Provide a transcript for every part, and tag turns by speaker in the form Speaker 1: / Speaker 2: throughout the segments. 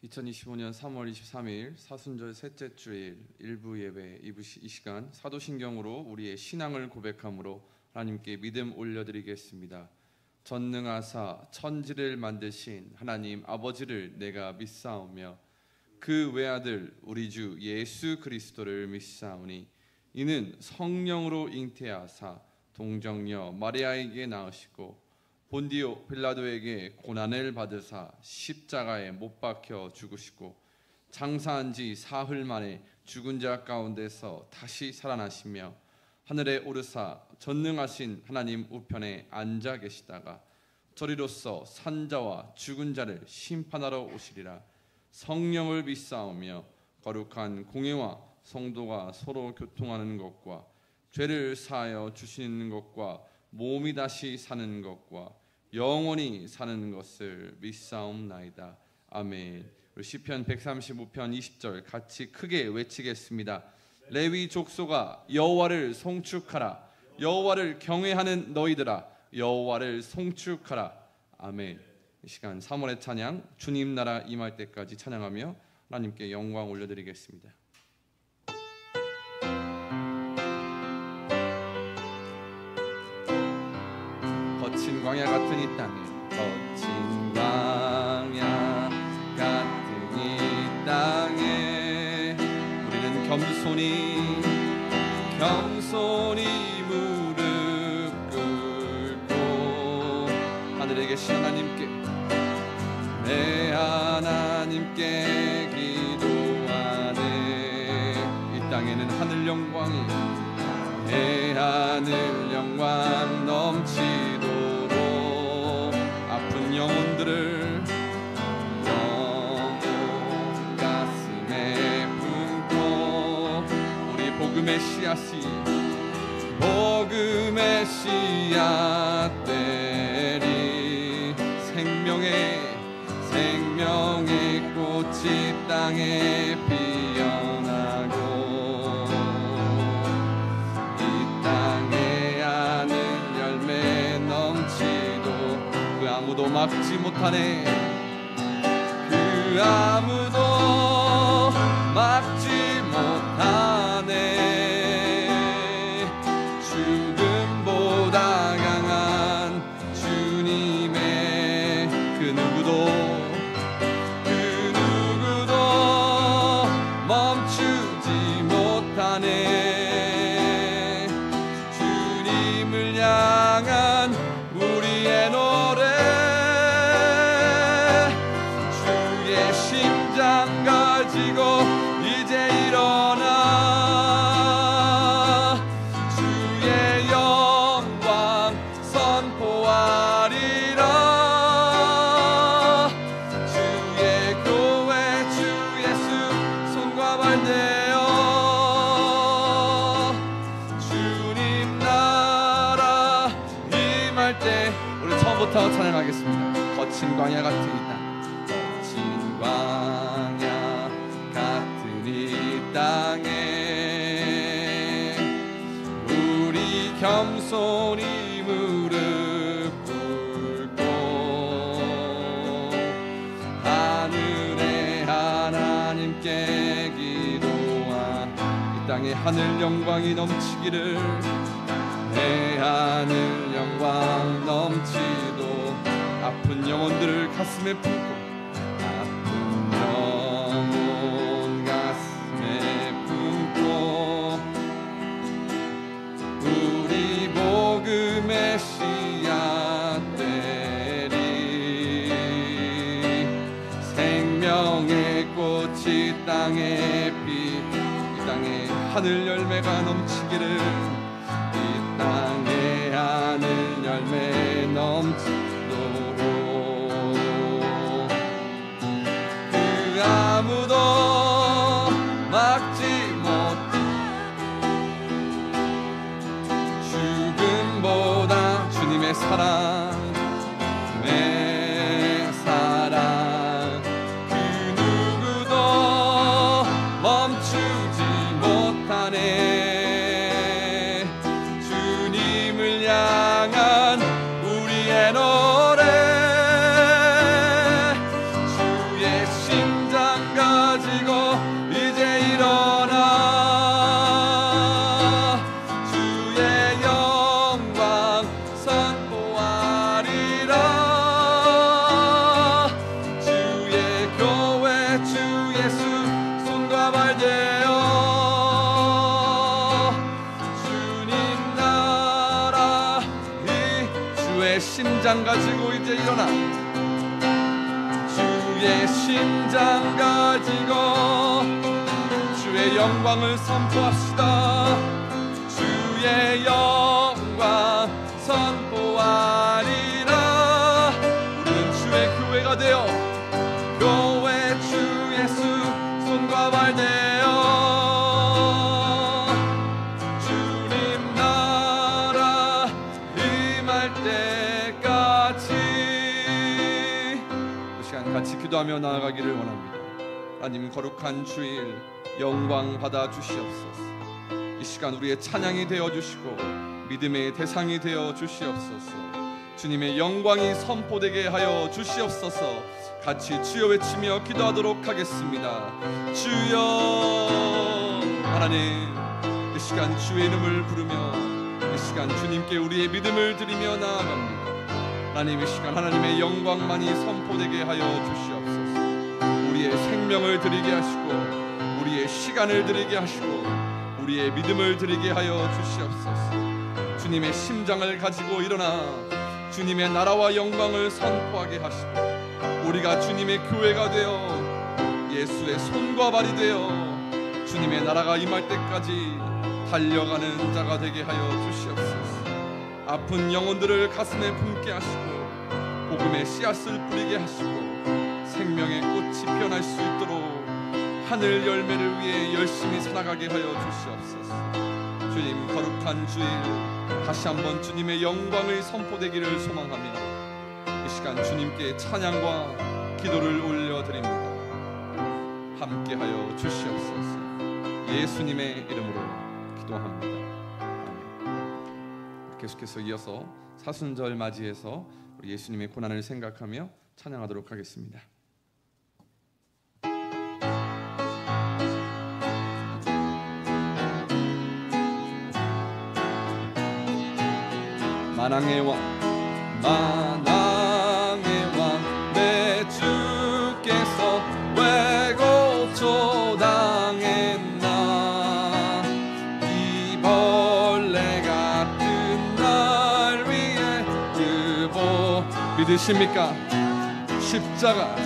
Speaker 1: 2025년 3월 23일 사순절 셋째 주일 일부 예배 이 시간 사도신경으로 우리의 신앙을 고백함으로 하나님께 믿음 올려드리겠습니다. 전능하사 천지를 만드신 하나님 아버지를 내가 믿사오며 그 외아들 우리 주 예수 그리스도를 믿사오니 이는 성령으로 잉태하사 동정녀 마리아에게 낳으시고 본디오 빌라도에게 고난을 받으사 십자가에 못 박혀 죽으시고 장사한 지 사흘 만에 죽은 자 가운데서 다시 살아나시며 하늘에 오르사 전능하신 하나님 우편에 앉아 계시다가 저리로서 산자와 죽은 자를 심판하러 오시리라. 성령을 믿사오며 거룩한 공회와 성도가 서로 교통하는 것과 죄를 사하여 주시는 것과 몸이 다시 사는 것과 영원히 사는 것을 믿사옵나이다. 아멘. 우리 시편 135편 20절 같이 크게 외치겠습니다. 레위 족속아 여호와를 송축하라. 여호와를 경외하는 너희들아 여호와를 송축하라. 아멘. 이 시간 3월의 찬양 주님 나라 임할 때까지 찬양하며 하나님께 영광 올려드리겠습니다. 거친 광야 같은 이 땅에 거친 광야 같은 이 땅에 우리는 겸손히 무릎 꿇고 하늘에 계신 하나님께 내 하나님께 기도하네. 이 땅에는 하늘 영광이 내 하늘 영광 넘치도록 아픈 영혼들을 영혼 가슴에 품고 우리 복음의 씨앗들이 생명의 꽃이 땅에 피어나고 이 땅에 하늘 열매 넘치도 그 아무도 막지 못하네. 그 아무도 막지 못하네. 죽음보다 강한 주님의 그 누구도 멈추지 못하네. 주님을 향한 우리의 노래 주의 심장 가지고 이제 일어나 주의 영광 선포하리라. 주의 교회 주 예수 손과 발 대어 주님 나라 임할 때 우리 처음부터 찬양하겠습니다. 거친 광야 같은 이 땅 거친 광야 같은 이 땅에 우리 겸손히 무릎 꿇고 하늘의 하나님께 기도한 이 땅에 하늘 영광이 넘치기를. 내 하늘 영광 넘치도 아픈 영혼들을 가슴에 품고 아픈 영혼 가슴에 품고 우리 복음의 씨앗들이 생명의 꽃이 땅에 이 땅에 하늘 열매가 넘치기를. 이 땅에 하늘 열매 넘치도록 그 아무도 막지 못해. 죽음보다 주님의 사랑 내 사랑 그 누구도 멈추지 못하네. 주님을 향한 심장 가지고 이제 일어나 주의 심장 가지고 주의 영광을 선포합시다. 주의 영광 선포하리라. 우리는 주의 교회가 되어 교회 주 예수 손과 발 되어 주님 나라 임할 때까지 이 시간 같이 기도하며 나아가기를 원합니다. 하나님, 거룩한 주일 영광 받아 주시옵소서. 이 시간 우리의 찬양이 되어 주시고 믿음의 대상이 되어 주시옵소서. 주님의 영광이 선포되게 하여 주시옵소서. 같이 주여 외치며 기도하도록 하겠습니다. 주여. 하나님, 이 시간 주의 이름을 부르며 이 시간 주님께 우리의 믿음을 드리며 나아갑니다. 하나님, 이 시간 하나님의 영광만이 선포되게 하여 주시옵소서. 우리의 생명을 드리게 하시고 우리의 시간을 드리게 하시고 우리의 믿음을 드리게 하여 주시옵소서. 주님의 심장을 가지고 일어나 주님의 나라와 영광을 선포하게 하시고 우리가 주님의 교회가 되어 예수의 손과 발이 되어 주님의 나라가 임할 때까지 달려가는 자가 되게 하여 주시옵소서. 아픈 영혼들을 가슴에 품게 하시고 복음의 씨앗을 뿌리게 하시고 생명의 꽃이 피어날 수 있도록 하늘 열매를 위해 열심히 살아가게 하여 주시옵소서. 주님, 거룩한 주일 다시 한번 주님의 영광의 선포되기를 소망하며 이 시간 주님께 찬양과 기도를 올려드립니다. 함께하여 주시옵소서. 예수님의 이름으로 기도합니다. 아멘. 계속해서 이어서 사순절 맞이해서 우리 예수님의 고난을 생각하며 찬양하도록 하겠습니다. 만왕의 왕 만왕의 왕 내 주께서 왜 고초당했나. 이 벌레 같은 날 위해 그보 믿으십니까? 십자가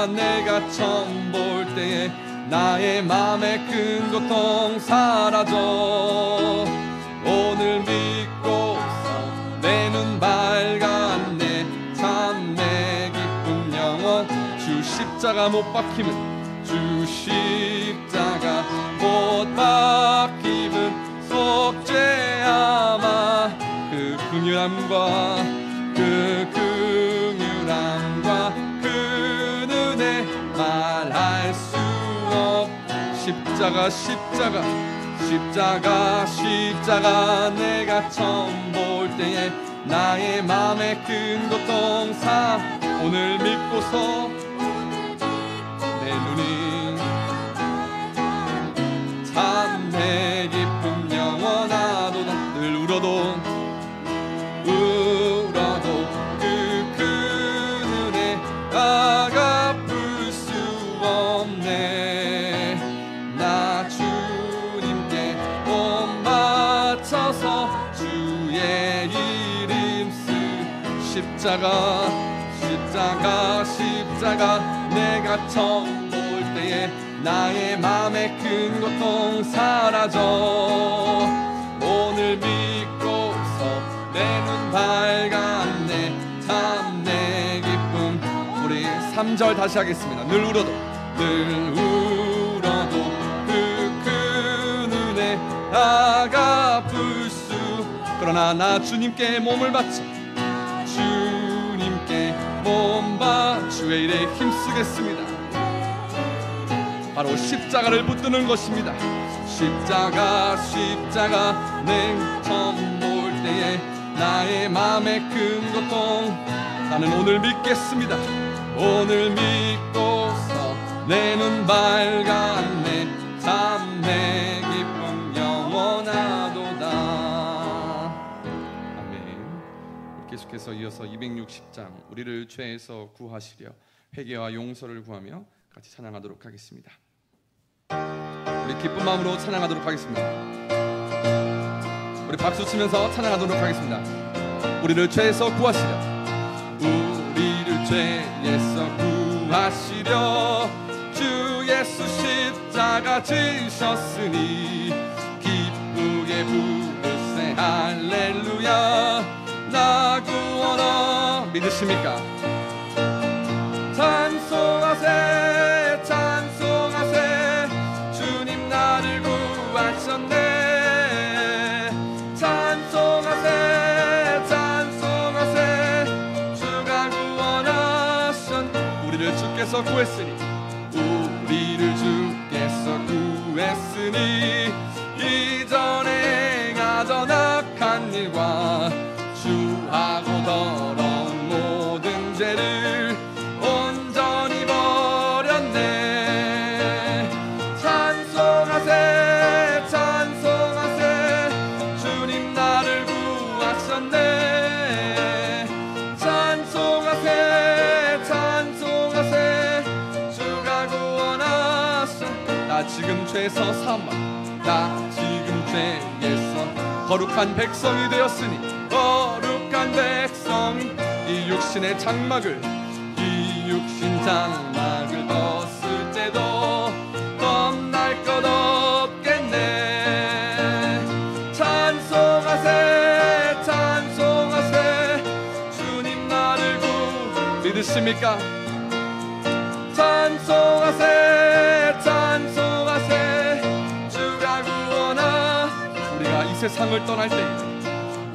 Speaker 1: 내가 처음 볼 때에 나의 맘의 큰 고통 사라져. 오늘 믿고서 내 눈 밝았네. 참 내 기쁨 영원. 주 십자가 못 박힘은 주 십자가 못 박힘은 속죄아마. 그 긍휼함과 그 은혜 말할 수 없. 십자가 내가 처음 볼 때에 나의 맘의 큰 고통 오늘 믿고서 내 눈이 참 내 기쁨 영원하도다. 늘 울어도 그 은혜 아갚을 수 없네. 나 주님께 몸 바쳐서 주의 이름 십자가 내가 처음 볼 때에 나의 맘의 큰 고통 사라져. 오늘 믿고서 내 눈 밝았네. 참 내 기쁨. 우리 3절 다시 하겠습니다. 늘 울어도 그 큰 은혜 아갚을 수. 그러나 나 주님께 몸을 바쳐 주님께 몸 주의 일에 힘쓰겠습니다. 바로 십자가를 붙드는 것입니다. 십자가 내 처음 볼 때에 나의 맘의 큰 고통 나는 오늘 믿겠습니다. 오늘 믿고서 내 눈 밝았네. 참 내 기쁨 영원하도다. 아멘. 계속해서 이어서 260장 우리를 죄에서 구하시려 회개와 용서를 구하며 같이 찬양하도록 하겠습니다. 우리 기쁜 마음으로 찬양하도록 하겠습니다. 우리 박수 치면서 찬양하도록 하겠습니다. 우리를 죄에서 구하시려, 우리를 죄에서 구하시려 주 예수 십자가 지셨으니 기쁘게 부르세 할렐루야. 나 구원어 믿으십니까? 찬송하세 찬송하세 주님 나를 구하셨네. 찬송하세 찬송하세 주가 구원하셨. 우리를 주께서 구했으니, 우리를 주께서 구했으니 이전에 행하던 악한 일과 주하고 더러운 모든 죄를 온전히 버렸네. 찬송하세 찬송하세 주님 나를 구하셨네. 찬송하세 찬송하세 주가 구원하셨. 나 지금 죄에서 사함받, 나 지금 죄에서 거룩한 백성이 되었으니, 거룩한 백성이 이 육신의 장막을, 이 육신 장막을 벗을 때도 겁날 것 없겠네. 찬송하세 찬송하세 주님 나를 믿으십니까? 찬송하세 찬송하세 주가 구원하. 우리가 이 세상을 떠날 때,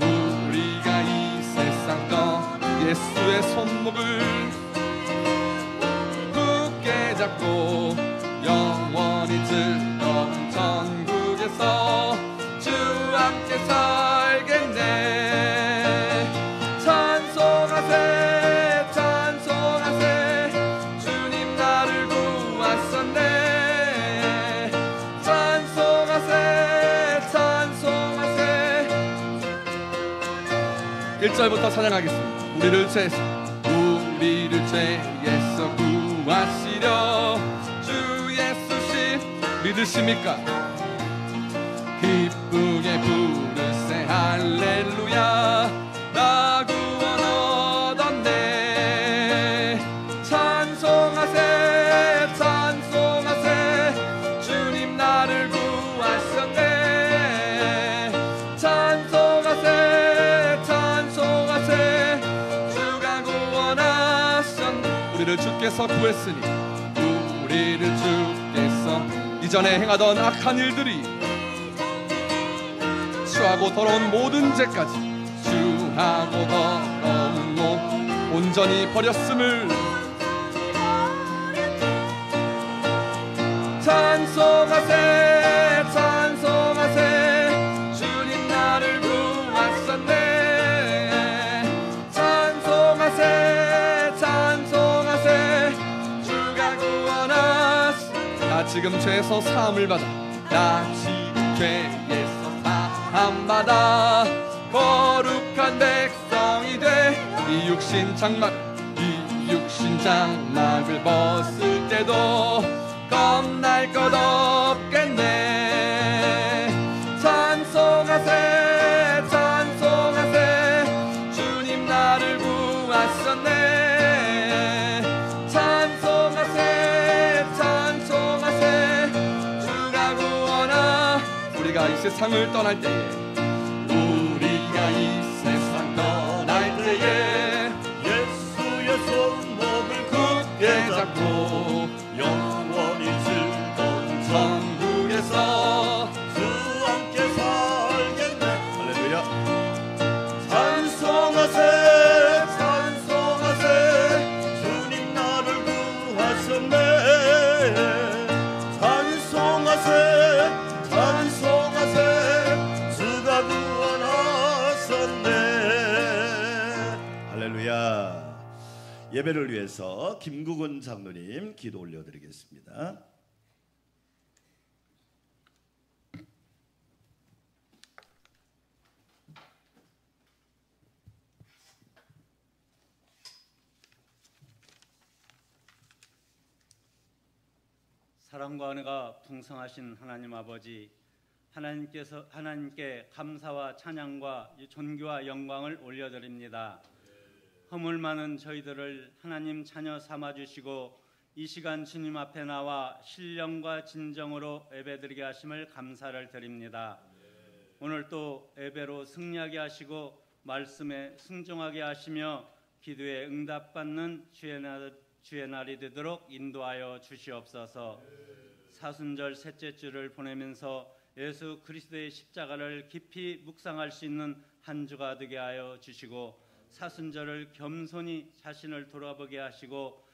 Speaker 1: 우리가 이 세상 떠 예수의 손목을 굳게 잡고 영원히 즐거운 천국에서 주 함께 살겠네. 찬송하세 찬송하세 주님 나를 구하셨네. 찬송하세 찬송하세. 1절부터 찬양하겠습니다. 우리를 죄에서 구하시려 주 예수님 믿으십니까? 기쁘게 부르세 할렐루야. 나 구원 얻었네. 찬송하세 찬송하세 주님 나를 구하셨네. 찬송하세 찬송하세 주가 구원하셨네. 우리를 주께서 구했으니, 우리를 주께서 이전에 행하던 악한 일들이, 주하고 더러운 모든 죄까지 주하고 더러운 온전히 버렸음을. 찬송하세 찬송하세 주님 나를 구하셨네. 찬송하세 찬송하세 주가 구원하시. 나 지금 죄에서 사함을 받아, 나 지금 죄에서 사함 받아 거룩한 백성이 돼 이 육신 장막을 벗을 때도 겁날 것 없겠네. 찬송하세 찬송하세 주님 나를 구하셨네. 찬송하세 찬송하세 주가 구원하. 우리가 이 세상을 떠날 때에, 우리가 이 세상 떠날 때에
Speaker 2: 예수의 손목을 굳게 잡고 영원히 즐거운 천국에서 주 함께 살겠네. 할렐루야. 찬송하세 찬송하세 주님 나를 구하셨네. 찬송하세 찬송하세 주가 구원하셨네. 할렐루야. 예배를 위해서 김국은 장로님 기도 올려드리겠습니다.
Speaker 3: 사랑과 은혜가 풍성하신 하나님 아버지, 하나님께 감사와 찬양과 존귀와 영광을 올려드립니다. 허물 많은 저희들을 하나님 자녀 삼아주시고 이 시간 주님 앞에 나와 신령과 진정으로 예배드리게 하심을 감사를 드립니다. 오늘 또 예배로 승리하게 하시고 말씀에 순종하게 하시며 기도에 응답받는 주의 날이 되도록 인도하여 주시옵소서. 사순절 셋째 주를 보내면서 예수 그리스도의 십자가를 깊이 묵상할 수 있는 한 주가 되게 하여 주시고 사순절을 겸손히 자신을 돌아보게 하시고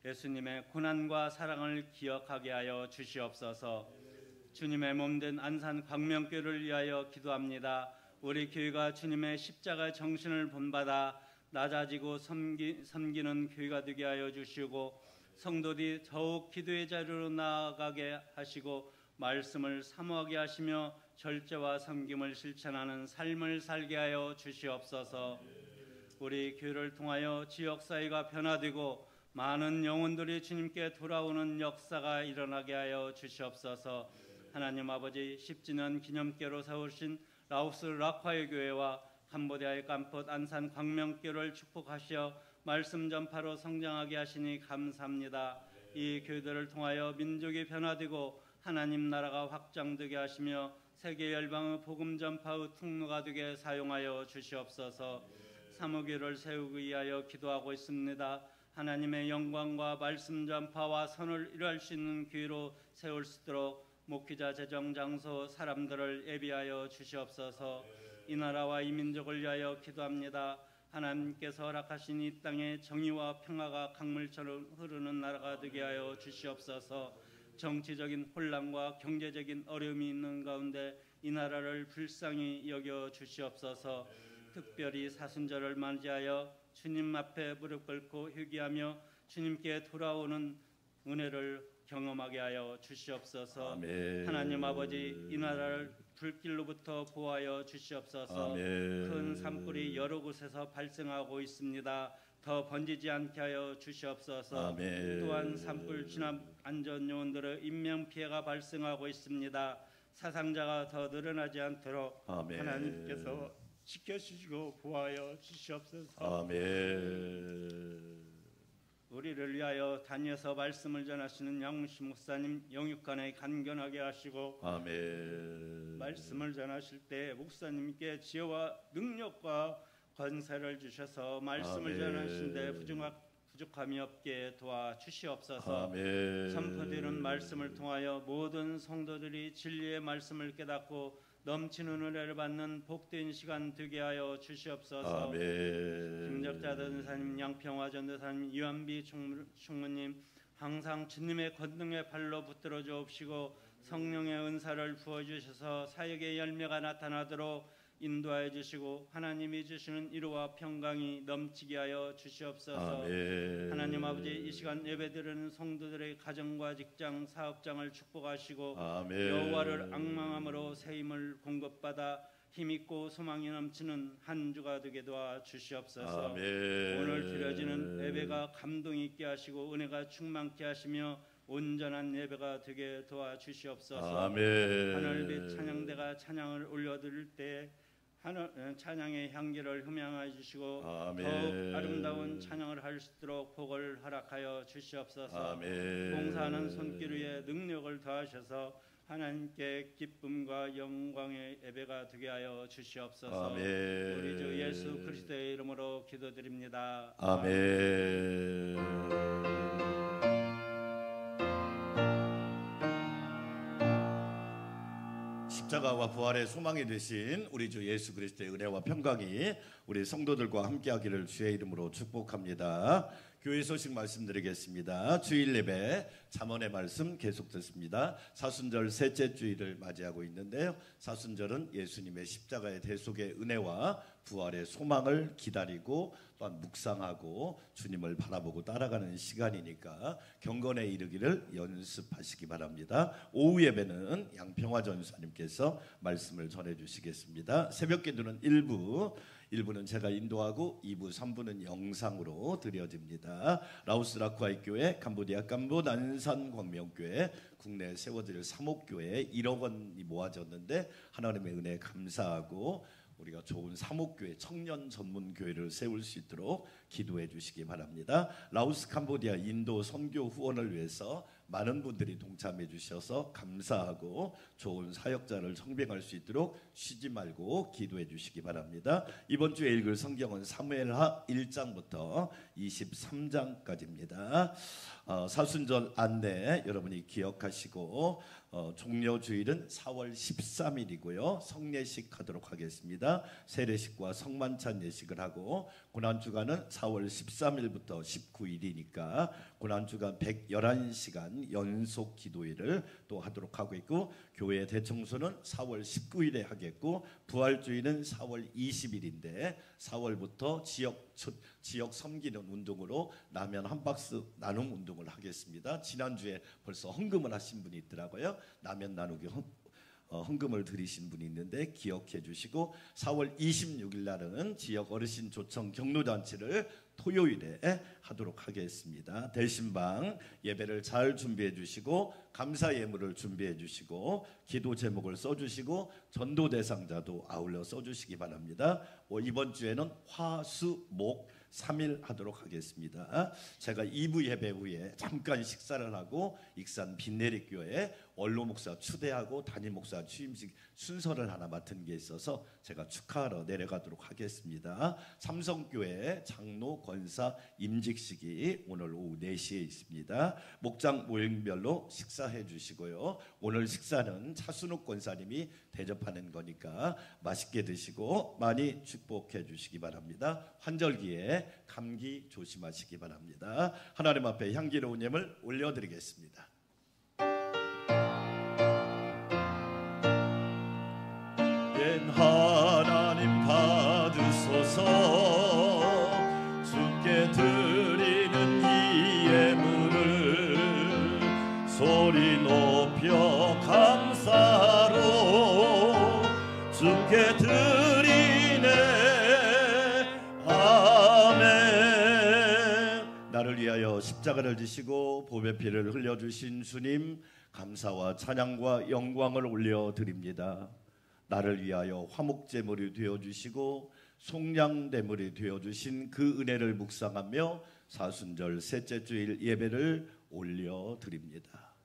Speaker 3: 예수님의 고난과 사랑을 기억하게 하여 주시옵소서. 주님의 몸된 안산 광명교회를 위하여 기도합니다. 우리 교회가 주님의 십자가 정신을 본받아 낮아지고 섬기는 교회가 되게 하여 주시고 성도들이 더욱 기도의 자리로 나아가게 하시고 말씀을 사모하게 하시며 절제와 섬김을 실천하는 삶을 살게 하여 주시옵소서. 우리 교회를 통하여 지역사회가 변화되고 많은 영혼들이 주님께 돌아오는 역사가 일어나게 하여 주시옵소서. 하나님 아버지 10주년 기념교로 세우신 라오스 락화의 교회와 캄보디아의 깜폿 안산 광명교를 축복하시어 말씀 전파로 성장하게 하시니 감사합니다. 이 교회들을 통하여 민족이 변화되고 하나님 나라가 확장되게 하시며 세계 열방의 복음 전파의 통로가 되게 사용하여 주시옵소서. 사무교를 세우기 위하여 기도하고 있습니다. 하나님의 영광과 말씀 전파와 선을 이루할 수 있는 교회로 세울 수 있도록 목회자 재정 장소 사람들을 예비하여 주시옵소서. 이 나라와 이 민족을 위하여 기도합니다. 하나님께서 허락하신 이 땅에 정의와 평화가 강물처럼 흐르는 나라가 되게 하여 주시옵소서. 정치적인 혼란과 경제적인 어려움이 있는 가운데 이 나라를 불쌍히 여겨 주시옵소서. 특별히 사순절을 맞이하여 주님 앞에 무릎 꿇고 회개하며 주님께 돌아오는 은혜를 경험하게 하여 주시옵소서.
Speaker 2: 아멘.
Speaker 3: 하나님 아버지 이 나라를 불길로부터 보호하여 주시옵소서.
Speaker 2: 아멘.
Speaker 3: 큰 산불이 여러 곳에서 발생하고 있습니다. 더 번지지 않게 하여 주시옵소서.
Speaker 2: 아멘.
Speaker 3: 또한 산불 진압 안전요원들의 인명피해가 발생하고 있습니다. 사상자가 더 늘어나지 않도록
Speaker 2: 아멘.
Speaker 3: 하나님께서 지켜주시고 보호하여 주시옵소서.
Speaker 2: 아멘.
Speaker 3: 우리를 위하여 다니어서 말씀을 전하시는 양무신 목사님 영육간에 간견하게 하시고
Speaker 2: 아멘.
Speaker 3: 말씀을 전하실 때 목사님께 지혜와 능력과 권세를 주셔서 말씀을
Speaker 2: 아멘.
Speaker 3: 전하시는데 부족함이 없게 도와주시옵소서.
Speaker 2: 아멘.
Speaker 3: 선포되는 말씀을 통하여 모든 성도들이 진리의 말씀을 깨닫고 넘치는 은혜를 받는 복된 시간 되게 하여 주시옵소서.
Speaker 2: 아멘.
Speaker 3: 김적자 전도사님, 양평화 전도사님, 유한비 총무님 항상 주님의 권능의 발로 붙들어 주옵시고 성령의 은사를 부어 주셔서 사역의 열매가 나타나도록 인도하여 주시고 하나님이 주시는 위로와 평강이 넘치게 하여 주시옵소서.
Speaker 2: 아멘.
Speaker 3: 하나님 아버지 이 시간 예배드리는 성도들의 가정과 직장, 사업장을 축복하시고
Speaker 2: 아멘.
Speaker 3: 여호와를 앙망함으로 새 힘을 공급받아 힘있고 소망이 넘치는 한 주가 되게 도와 주시옵소서.
Speaker 2: 아멘.
Speaker 3: 오늘 드려지는 예배가 감동 있게 하시고 은혜가 충만케 하시며 온전한 예배가 되게 도와 주시옵소서.
Speaker 2: 아멘.
Speaker 3: 하늘빛 찬양대가 찬양을 올려드릴 때 찬양의 향기를 흠양하여 주시고
Speaker 2: 아멘.
Speaker 3: 더욱 아름다운 찬양을 할 수 있도록 복을 허락하여 주시옵소서.
Speaker 2: 아멘.
Speaker 3: 봉사하는 손길 위에 능력을 더하셔서 하나님께 기쁨과 영광의 예배가 되게 하여 주시옵소서.
Speaker 2: 아멘.
Speaker 3: 우리 주 예수 그리스도의 이름으로 기도드립니다.
Speaker 2: 아멘. 십자가와 부활의 소망이 되신 우리 주 예수 그리스도의 은혜와 평강이 우리 성도들과 함께하기를 주의 이름으로 축복합니다. 교회 소식 말씀드리겠습니다. 주일 예배 잠언의 말씀 계속 듣습니다. 사순절 셋째 주일을 맞이하고 있는데요. 사순절은 예수님의 십자가의 대속의 은혜와 부활의 소망을 기다리고 또한 묵상하고 주님을 바라보고 따라가는 시간이니까 경건에 이르기를 연습하시기 바랍니다. 오후 예배는 양평화 전사님께서 말씀을 전해주시겠습니다. 새벽 기도는 1부 1부는 제가 인도하고 2부, 3부는 영상으로 드려집니다. 라오스 라쿠아이 교회, 캄보디아 캄보 난산 광명교회, 국내에 세워질 사목교회 1억 원이 모아졌는데 하나님의 은혜에 감사하고 우리가 좋은 사목교회, 청년 전문 교회를 세울 수 있도록 기도해 주시기 바랍니다. 라오스, 캄보디아, 인도 선교 후원을 위해서 많은 분들이 동참해 주셔서 감사하고 좋은 사역자를 청빙할 수 있도록 쉬지 말고 기도해 주시기 바랍니다. 이번 주에 읽을 성경은 사무엘하 1장부터 23장까지입니다. 사순절 안내 여러분이 기억하시고 종료주일은 4월 13일이고요. 성례식 하도록 하겠습니다. 세례식과 성만찬 예식을 하고 고난주간은 4월 13일부터 19일이니까 고난주간 111시간 연속 기도일을 또 하도록 하고 있고 교회 대청소는 4월 19일에 하겠고 부활주일은 4월 20일인데 4월부터 지역 섬기는 운동으로 라면 한 박스 나눔 운동을 하겠습니다. 지난주에 벌써 헌금을 하신 분이 있더라고요. 라면 나누기 헌금을 드리신 분이 있는데 기억해 주시고 4월 26일 날은 지역 어르신 조청 격려단체를 토요일에 하도록 하겠습니다. 대신방 예배를 잘 준비해 주시고 감사 예물을 준비해 주시고 기도 제목을 써주시고 전도 대상자도 아울러 써주시기 바랍니다. 이번 주에는 화수목 3일 하도록 하겠습니다. 제가 2부 예배 후에 잠깐 식사를 하고 익산 빈내리교회 원로 목사 추대하고 담임 목사 취임식 순서를 하나 맡은 게 있어서 제가 축하하러 내려가도록 하겠습니다. 삼성교회 장로 권사 임직식이 오늘 오후 4시에 있습니다. 목장 모임별로 식사해 주시고요. 오늘 식사는 차순욱 권사님이 대접하는 거니까 맛있게 드시고 많이 축복해 주시기 바랍니다. 환절기에 감기 조심하시기 바랍니다. 하나님 앞에 향기로운 예물 올려드리겠습니다. 하나님 받으소서. 주께 드리는 이 예물을 소리 높여 감사로 주께 드리네. 아멘. 나를 위하여 십자가를 지시고 보배 피를 흘려주신 주님, 감사와 찬양과 영광을 올려드립니다. 나를 위하여 화목제물이 되어주시고 속량제물이 되어주신 그 은혜를 묵상하며 사순절 셋째 주일 예배를 올려드립니다.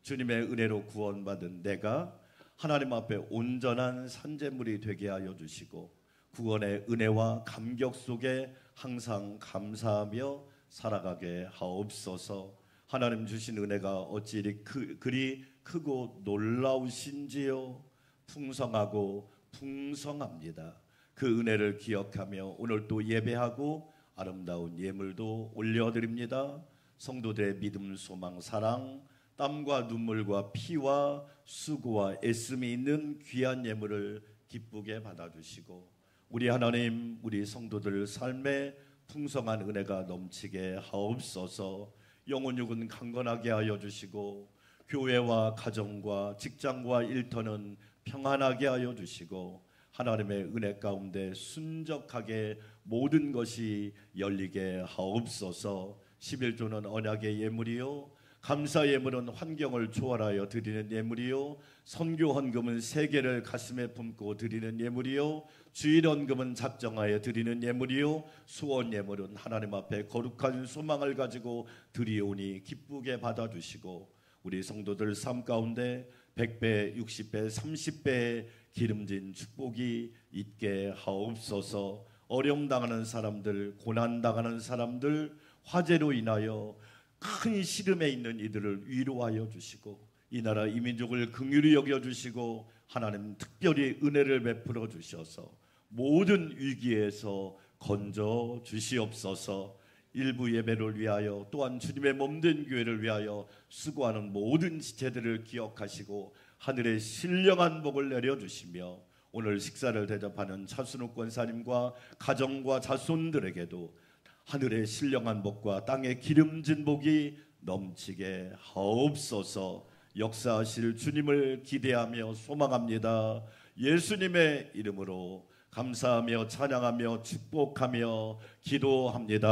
Speaker 2: 주님의 은혜로 구원받은 내가 하나님 앞에 온전한 산제물이 되게 하여 주시고 구원의 은혜와 감격 속에 항상 감사하며 살아가게 하옵소서. 하나님 주신 은혜가 어찌 이리 그리 크고 놀라우신지요. 풍성하고 풍성합니다. 그 은혜를 기억하며 오늘 또 예배하고 아름다운 예물도 올려드립니다. 성도들의 믿음, 소망, 사랑, 땀과 눈물과 피와 수고와 애씀이 있는 귀한 예물을 기쁘게 받아주시고 우리 하나님, 우리 성도들 삶에 풍성한 은혜가 넘치게 하옵소서. 영혼 육은 강건하게 하여 주시고 교회와 가정과 직장과 일터는 평안하게 하여 주시고 하나님의 은혜 가운데 순적하게 모든 것이 열리게 하옵소서. 11조는 언약의 예물이요 감사 예물은 환경을 초월하여 드리는 예물이요 선교 헌금은 세계를 가슴에 품고 드리는 예물이요 주일 헌금은 작정하여 드리는 예물이요 수원 예물은 하나님 앞에 거룩한 소망을 가지고 드리오니 기쁘게 받아주시고 우리 성도들 삶 가운데 100배, 60배, 30배의 기름진 축복이 있게 하옵소서. 어려움 당하는 사람들, 고난 당하는 사람들, 화재로 인하여 큰 시름에 있는 이들을 위로하여 주시고 이 나라 이 민족을 긍휼히 여겨주시고 하나님 특별히 은혜를 베풀어 주셔서 모든 위기에서 건져 주시옵소서. 일부 예배를 위하여 또한 주님의 몸된 교회를 위하여 수고하는 모든 지체들을 기억하시고 하늘의 신령한 복을 내려주시며 오늘 식사를 대접하는 차순욱 권사님과 가정과 자손들에게도 하늘의 신령한 복과 땅의 기름진 복이 넘치게 하옵소서. 역사하실 주님을 기대하며 소망합니다. 예수님의 이름으로 감사하며 찬양하며 축복하며 기도합니다.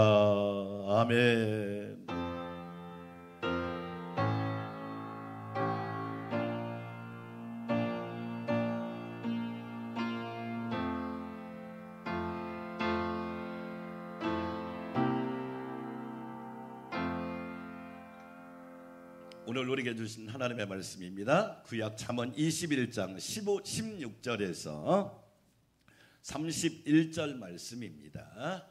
Speaker 2: 아멘. 오늘 우리에게 주신 하나님의 말씀입니다. 구약 잠언 21장 15, 16절에서 31절 말씀입니다.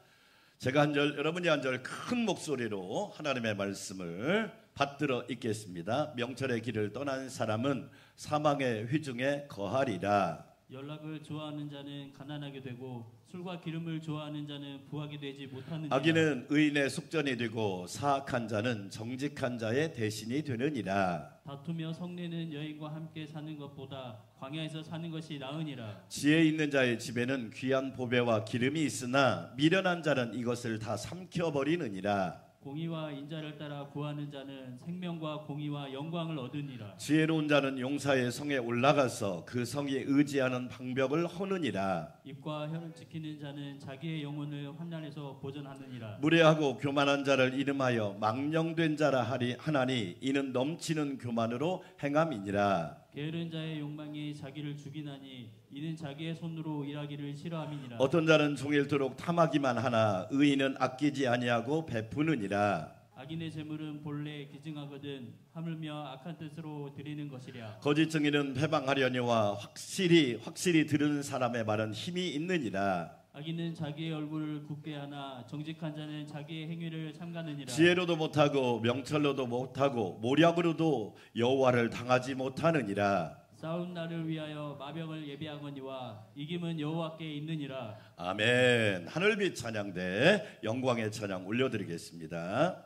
Speaker 2: 제가 한 절, 여러분이 한 절 큰 목소리로 하나님의 말씀을 받들어 읽겠습니다. 명철의 길을 떠난 사람은 사망의 회중에 거하리라.
Speaker 4: 연락을 좋아하는 자는 가난하게 되고 술과 기름을 좋아하는 자는 부하게 되지 못하느니라.
Speaker 2: 악인은 의인의 속전이 되고 사악한 자는 정직한 자의 대신이 되느니라.
Speaker 4: 다투며 성내는 여인과 함께 사는 것보다 광야에서 사는 것이 나으니라.
Speaker 2: 지혜 있는 자의 집에는 귀한 보배와 기름이 있으나 미련한 자는 이것을 다 삼켜버리느니라.
Speaker 4: 공의와 인자를 따라 구하는 자는 생명과 공의와 영광을 얻으니라.
Speaker 2: 지혜로운 자는 용사의 성에 올라가서 그 성에 의지하는 방벽을 허느니라.
Speaker 4: 입과 혀를 지키는 자는 자기의 영혼을 환난에서 보전하느니라.
Speaker 2: 무례하고 교만한 자를 이름하여 망령된 자라 하나니 이는 넘치는 교만으로 행함이니라.
Speaker 4: 게으른 자의 욕망이 자기를 죽이나니 이는 자기의 손으로 일하기를 싫어함이니라.
Speaker 2: 어떤 자는 종일토록 탐하기만 하나 의인은 아끼지 아니하고 베푸느니라.
Speaker 4: 악인의 재물은 본래 기증하거든 하물며 악한 뜻으로 드리는 것이랴.
Speaker 2: 거짓 증인은 회방하려니와 확실히 들은 사람의 말은 힘이 있느니라.
Speaker 4: 악인은 자기의 얼굴을 굽게 하나 정직한 자는 자기의 행위를 삼가느니라.
Speaker 2: 지혜로도 못하고 명철로도 못하고 모략으로도 여호와를 당하지 못하느니라.
Speaker 4: 싸운 날을 위하여 마병을 예비하거니와 이김은 여호와께 있느니라.
Speaker 2: 아멘. 하늘빛 찬양대 영광의 찬양 올려드리겠습니다.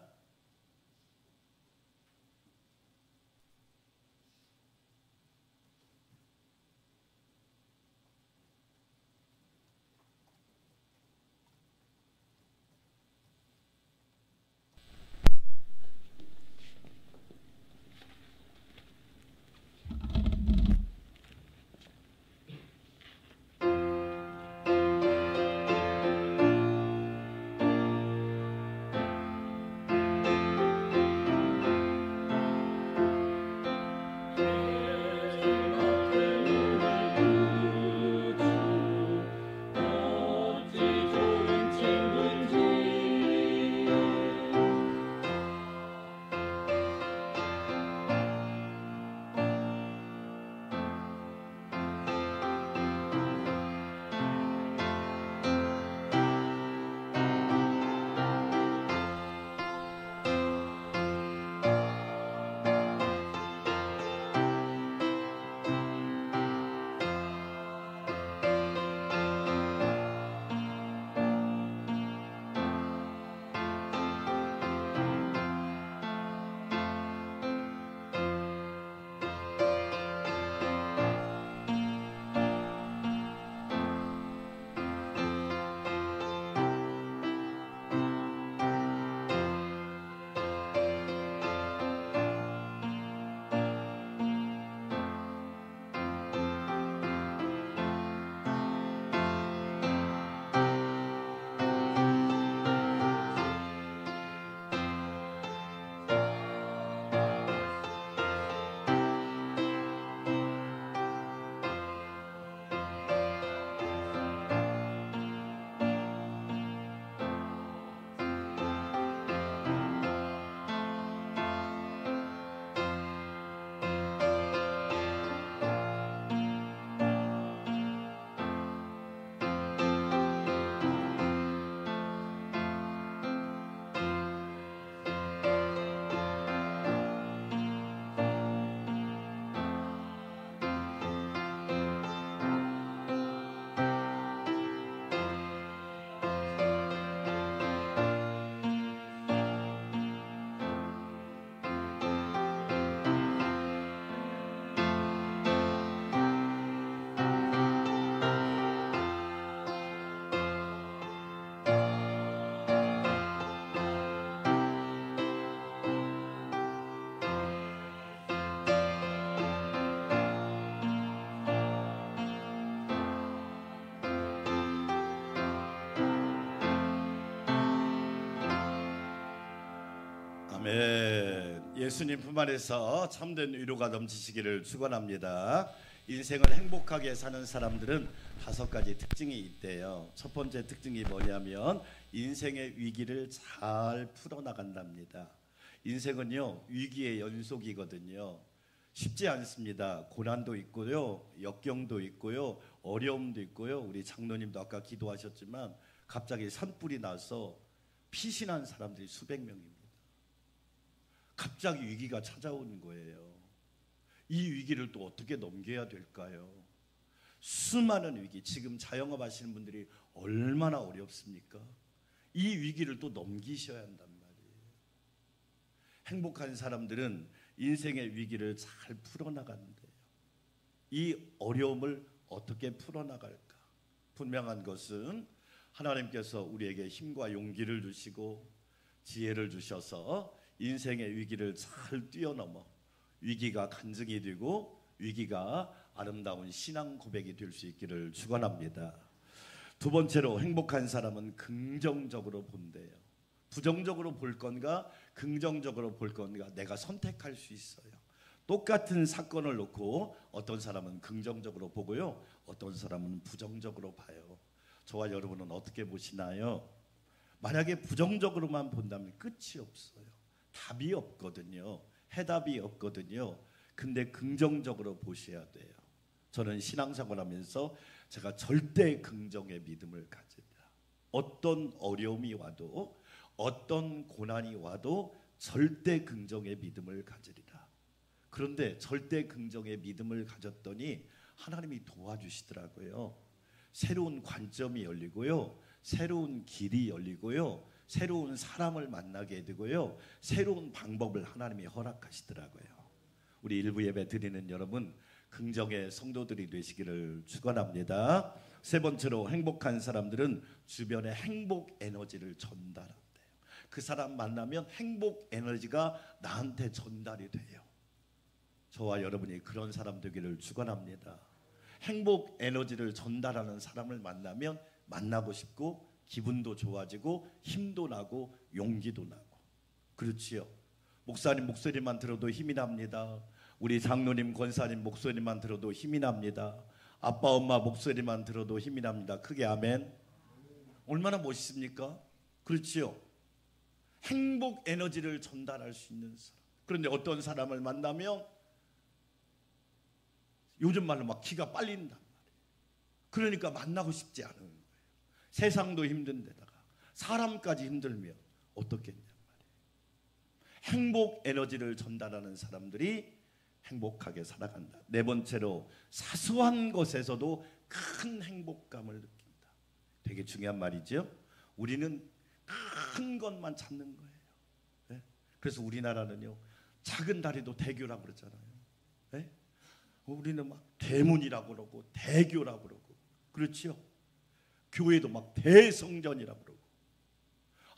Speaker 2: 아멘. 예수님 품 안에서 참된 위로가 넘치시기를 축원합니다. 인생을 행복하게 사는 사람들은 5가지 특징이 있대요. 첫 번째 특징이 뭐냐면 인생의 위기를 잘 풀어나간답니다. 인생은요, 위기의 연속이거든요. 쉽지 않습니다. 고난도 있고요, 역경도 있고요, 어려움도 있고요. 우리 장로님도 아까 기도하셨지만 갑자기 산불이 나서 피신한 사람들이 수백 명입니다. 갑자기 위기가 찾아오는 거예요. 이 위기를 또 어떻게 넘겨야 될까요? 수많은 위기, 지금 자영업 하시는 분들이 얼마나 어렵습니까? 이 위기를 또 넘기셔야 한단 말이에요. 행복한 사람들은 인생의 위기를 잘 풀어나가는데요. 이 어려움을 어떻게 풀어나갈까? 분명한 것은 하나님께서 우리에게 힘과 용기를 주시고 지혜를 주셔서 인생의 위기를 잘 뛰어넘어 위기가 간증이 되고 위기가 아름다운 신앙 고백이 될 수 있기를 축원합니다. 두 번째로 행복한 사람은 긍정적으로 본대요. 부정적으로 볼 건가 긍정적으로 볼 건가 내가 선택할 수 있어요. 똑같은 사건을 놓고 어떤 사람은 긍정적으로 보고요, 어떤 사람은 부정적으로 봐요. 저와 여러분은 어떻게 보시나요? 만약에 부정적으로만 본다면 끝이 없어요. 답이 없거든요. 해답이 없거든요. 근데 긍정적으로 보셔야 돼요. 저는 신앙생활 하면서 제가 절대 긍정의 믿음을 가집니다. 어떤 어려움이 와도 어떤 고난이 와도 절대 긍정의 믿음을 가지리라. 그런데 절대 긍정의 믿음을 가졌더니 하나님이 도와주시더라고요. 새로운 관점이 열리고요, 새로운 길이 열리고요, 새로운 사람을 만나게 되고요, 새로운 방법을 하나님이 허락하시더라고요. 우리 일부 예배 드리는 여러분, 긍정의 성도들이 되시기를 축원합니다. 세 번째로 행복한 사람들은 주변에 행복 에너지를 전달한대요. 그 사람 만나면 행복 에너지가 나한테 전달이 돼요. 저와 여러분이 그런 사람 되기를 축원합니다. 행복 에너지를 전달하는 사람을 만나면 만나고 싶고 기분도 좋아지고 힘도 나고 용기도 나고. 그렇지요. 목사님 목소리만 들어도 힘이 납니다. 우리 장로님 권사님 목소리만 들어도 힘이 납니다. 아빠 엄마 목소리만 들어도 힘이 납니다. 크게 아멘. 얼마나 멋있습니까? 그렇지요. 행복 에너지를 전달할 수 있는 사람. 그런데 어떤 사람을 만나면 요즘 말로 막 기가 빨린단 말이에요. 그러니까 만나고 싶지 않은 거예요. 세상도 힘든데다가 사람까지 힘들면 어떻겠냔 말이에요. 행복 에너지를 전달하는 사람들이 행복하게 살아간다. 네 번째로 사소한 것에서도 큰 행복감을 느낀다. 되게 중요한 말이죠. 우리는 큰 것만 찾는 거예요. 네? 그래서 우리나라는요, 작은 다리도 대교라고 그러잖아요. 네? 우리는 막 대문이라고 그러고 대교라고 그러고, 그렇지요. 교회도 막 대성전이라고 그러고.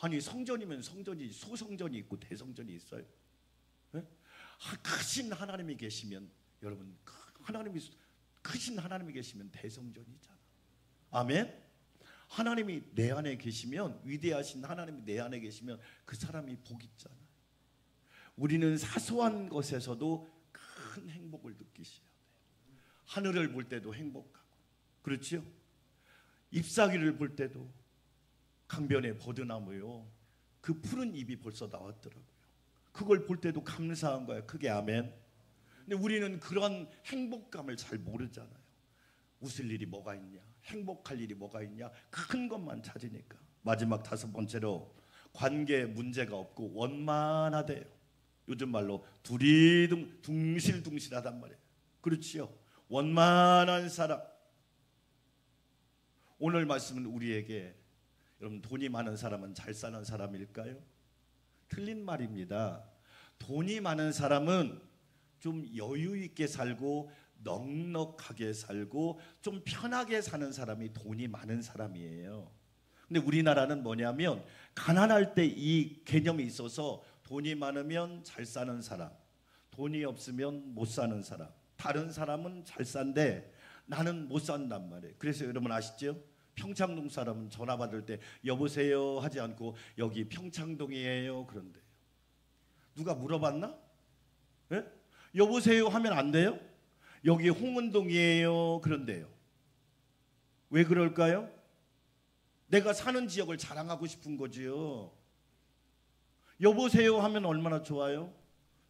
Speaker 2: 아니 성전이면 성전이 소성전이 있고 대성전이 있어요. 네? 크신 하나님이 계시면, 여러분, 크신 하나님이 계시면 대성전이잖아. 아멘. 하나님이 내 안에 계시면, 위대하신 하나님이 내 안에 계시면 그 사람이 복 있잖아요. 우리는 사소한 것에서도 큰 행복을 느끼셔야 돼요. 하늘을 볼 때도 행복하고, 그렇지요? 잎사귀를 볼 때도 강변의 버드나무요, 그 푸른 잎이 벌써 나왔더라고요. 그걸 볼 때도 감사한 거예요. 크게 아멘. 근데 우리는 그런 행복감을 잘 모르잖아요. 웃을 일이 뭐가 있냐, 행복할 일이 뭐가 있냐, 큰 것만 찾으니까. 마지막 다섯 번째로 관계에 문제가 없고 원만하대요. 요즘 말로 둥실둥실하단 말이에요. 그렇지요. 원만한 사람. 오늘 말씀은 우리에게, 여러분, 돈이 많은 사람은 잘 사는 사람일까요? 틀린 말입니다. 돈이 많은 사람은 좀 여유 있게 살고 넉넉하게 살고 좀 편하게 사는 사람이 돈이 많은 사람이에요. 근데 우리나라는 뭐냐면 가난할 때 이 개념이 있어서 돈이 많으면 잘 사는 사람, 돈이 없으면 못 사는 사람, 다른 사람은 잘 산데 나는 못 산단 말이에요. 그래서 여러분 아시죠? 평창동 사람은 전화 받을 때 여보세요 하지 않고 여기 평창동이에요 그런데요. 누가 물어봤나? 예? 여보세요 하면 안 돼요? 여기 홍은동이에요. 그런데요. 왜 그럴까요? 내가 사는 지역을 자랑하고 싶은 거지요. 여보세요 하면 얼마나 좋아요?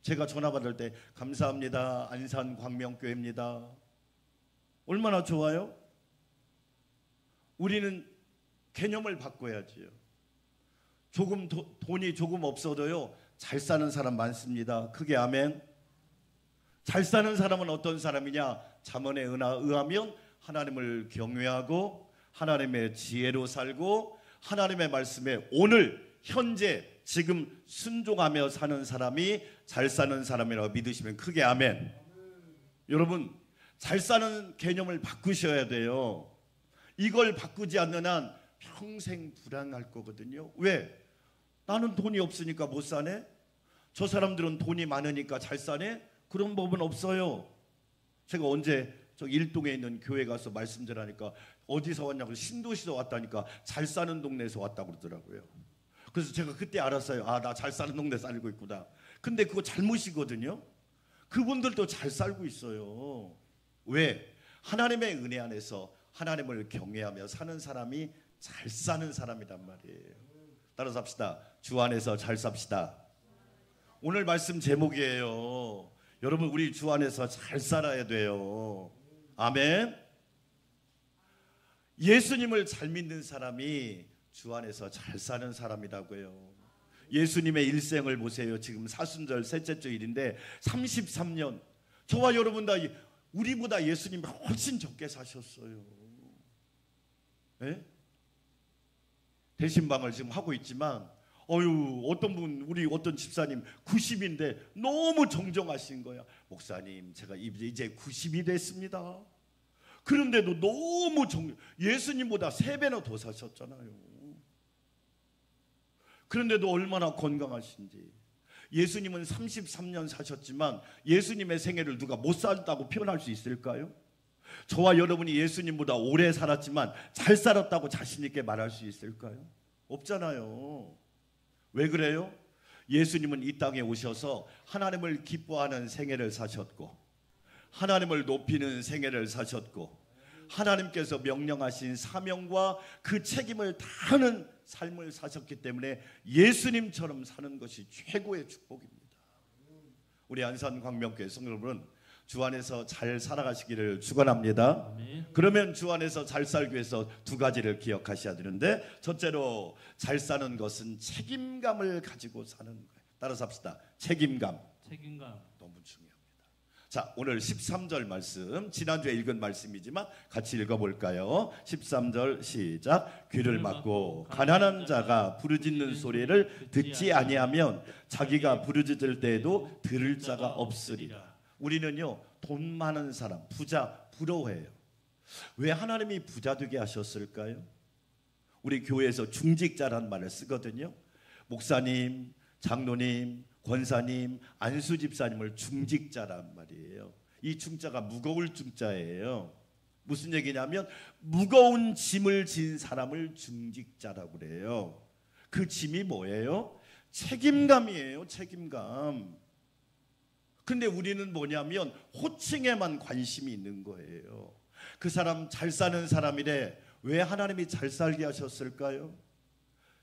Speaker 2: 제가 전화 받을 때 감사합니다. 안산 광명교회입니다. 얼마나 좋아요? 우리는 개념을 바꿔야지요. 돈이 조금 없어도요 잘 사는 사람 많습니다. 크게 아멘. 잘 사는 사람은 어떤 사람이냐? 잠언에 의하면 하나님을 경외하고 하나님의 지혜로 살고 하나님의 말씀에 오늘 현재 지금 순종하며 사는 사람이 잘 사는 사람이라고 믿으시면 크게 아멘. 여러분 잘 사는 개념을 바꾸셔야 돼요. 이걸 바꾸지 않는 한 평생 불안할 거거든요. 왜? 나는 돈이 없으니까 못 사네? 저 사람들은 돈이 많으니까 잘 사네? 그런 법은 없어요. 제가 언제 저 일동에 있는 교회 가서 말씀 전하니까 어디서 왔냐고 신도시에서 왔다니까 잘 사는 동네에서 왔다고 그러더라고요. 그래서 제가 그때 알았어요. 아, 나 잘 사는 동네 살고 있구나. 근데 그거 잘못이거든요. 그분들도 잘 살고 있어요. 왜? 하나님의 은혜 안에서 하나님을 경외하며 사는 사람이 잘 사는 사람이란 말이에요. 따라서 합시다. 주 안에서 잘 삽시다. 오늘 말씀 제목이에요. 여러분 우리 주 안에서 잘 살아야 돼요. 아멘. 예수님을 잘 믿는 사람이 주 안에서 잘 사는 사람이라고요. 예수님의 일생을 보세요. 지금 사순절 셋째 주일인데 33년 저와 여러분 다 우리보다 예수님이 훨씬 적게 사셨어요. 네? 대신방을 지금 하고 있지만 어떤 분 우리 어떤 집사님 90인데 너무 정정하신 거야. 목사님 제가 이제 90이 됐습니다. 그런데도 너무 예수님보다 3배나 더 사셨잖아요. 그런데도 얼마나 건강하신지. 예수님은 33년 사셨지만 예수님의 생애를 누가 못 살았다고 표현할 수 있을까요? 저와 여러분이 예수님보다 오래 살았지만 잘 살았다고 자신 있게 말할 수 있을까요? 없잖아요. 왜 그래요? 예수님은 이 땅에 오셔서 하나님을 기뻐하는 생애를 사셨고 하나님을 높이는 생애를 사셨고 하나님께서 명령하신 사명과 그 책임을 다하는 삶을 사셨기 때문에 예수님처럼 사는 것이 최고의 축복입니다. 우리 안산 광명교회 성도 여러분 주 안에서 잘 살아가시기를 축원합니다.
Speaker 4: 아멘.
Speaker 2: 그러면 주 안에서 잘 살기 위해서 2가지를 기억하셔야 되는데 첫째로 잘 사는 것은 책임감을 가지고 사는 거예요. 따라서 합시다. 책임감. 너무 중요합니다. 자, 오늘 13절 말씀 지난주에 읽은 말씀이지만 같이 읽어볼까요? 13절 시작. 귀를 막고 가난한 자가 부르짖는 소리를 듣지 아니하면 자기가 부르짖을 때에도 들을 자가 없으리라. 우리는요 돈 많은 사람 부자 부러워해요. 왜 하나님이 부자 되게 하셨을까요? 우리 교회에서 중직자라는 말을 쓰거든요. 목사님, 장로님, 권사님, 안수 집사님을 중직자란 말이에요. 이 중자가 무거울 중자예요. 무슨 얘기냐면 무거운 짐을 진 사람을 중직자라고 그래요. 그 짐이 뭐예요? 책임감이에요. 책임감. 근데 우리는 뭐냐면 호칭에만 관심이 있는 거예요. 그 사람 잘 사는 사람이래. 왜 하나님이 잘 살게 하셨을까요?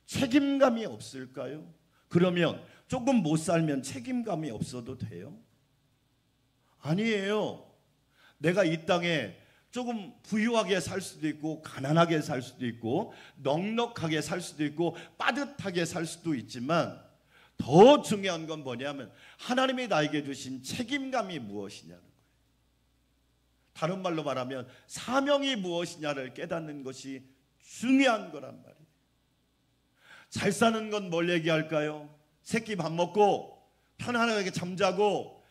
Speaker 2: 책임감이 없을까요? 그러면 조금 못 살면 책임감이 없어도 돼요? 아니에요. 내가 이 땅에 조금 부유하게 살 수도 있고 가난하게 살 수도 있고 넉넉하게 살 수도 있고 빠듯하게 살 수도 있지만 더 중요한 건 뭐냐면 하나님이 나에게 주신 책임감이 무엇이냐는 거예요. 다른 말로 말하면 사명이 무엇이냐를 깨닫는 것이 중요한 거란 말이에요. 잘 사는 건 뭘 얘기할까요? 새끼 밥 먹고 편안하게 잠자고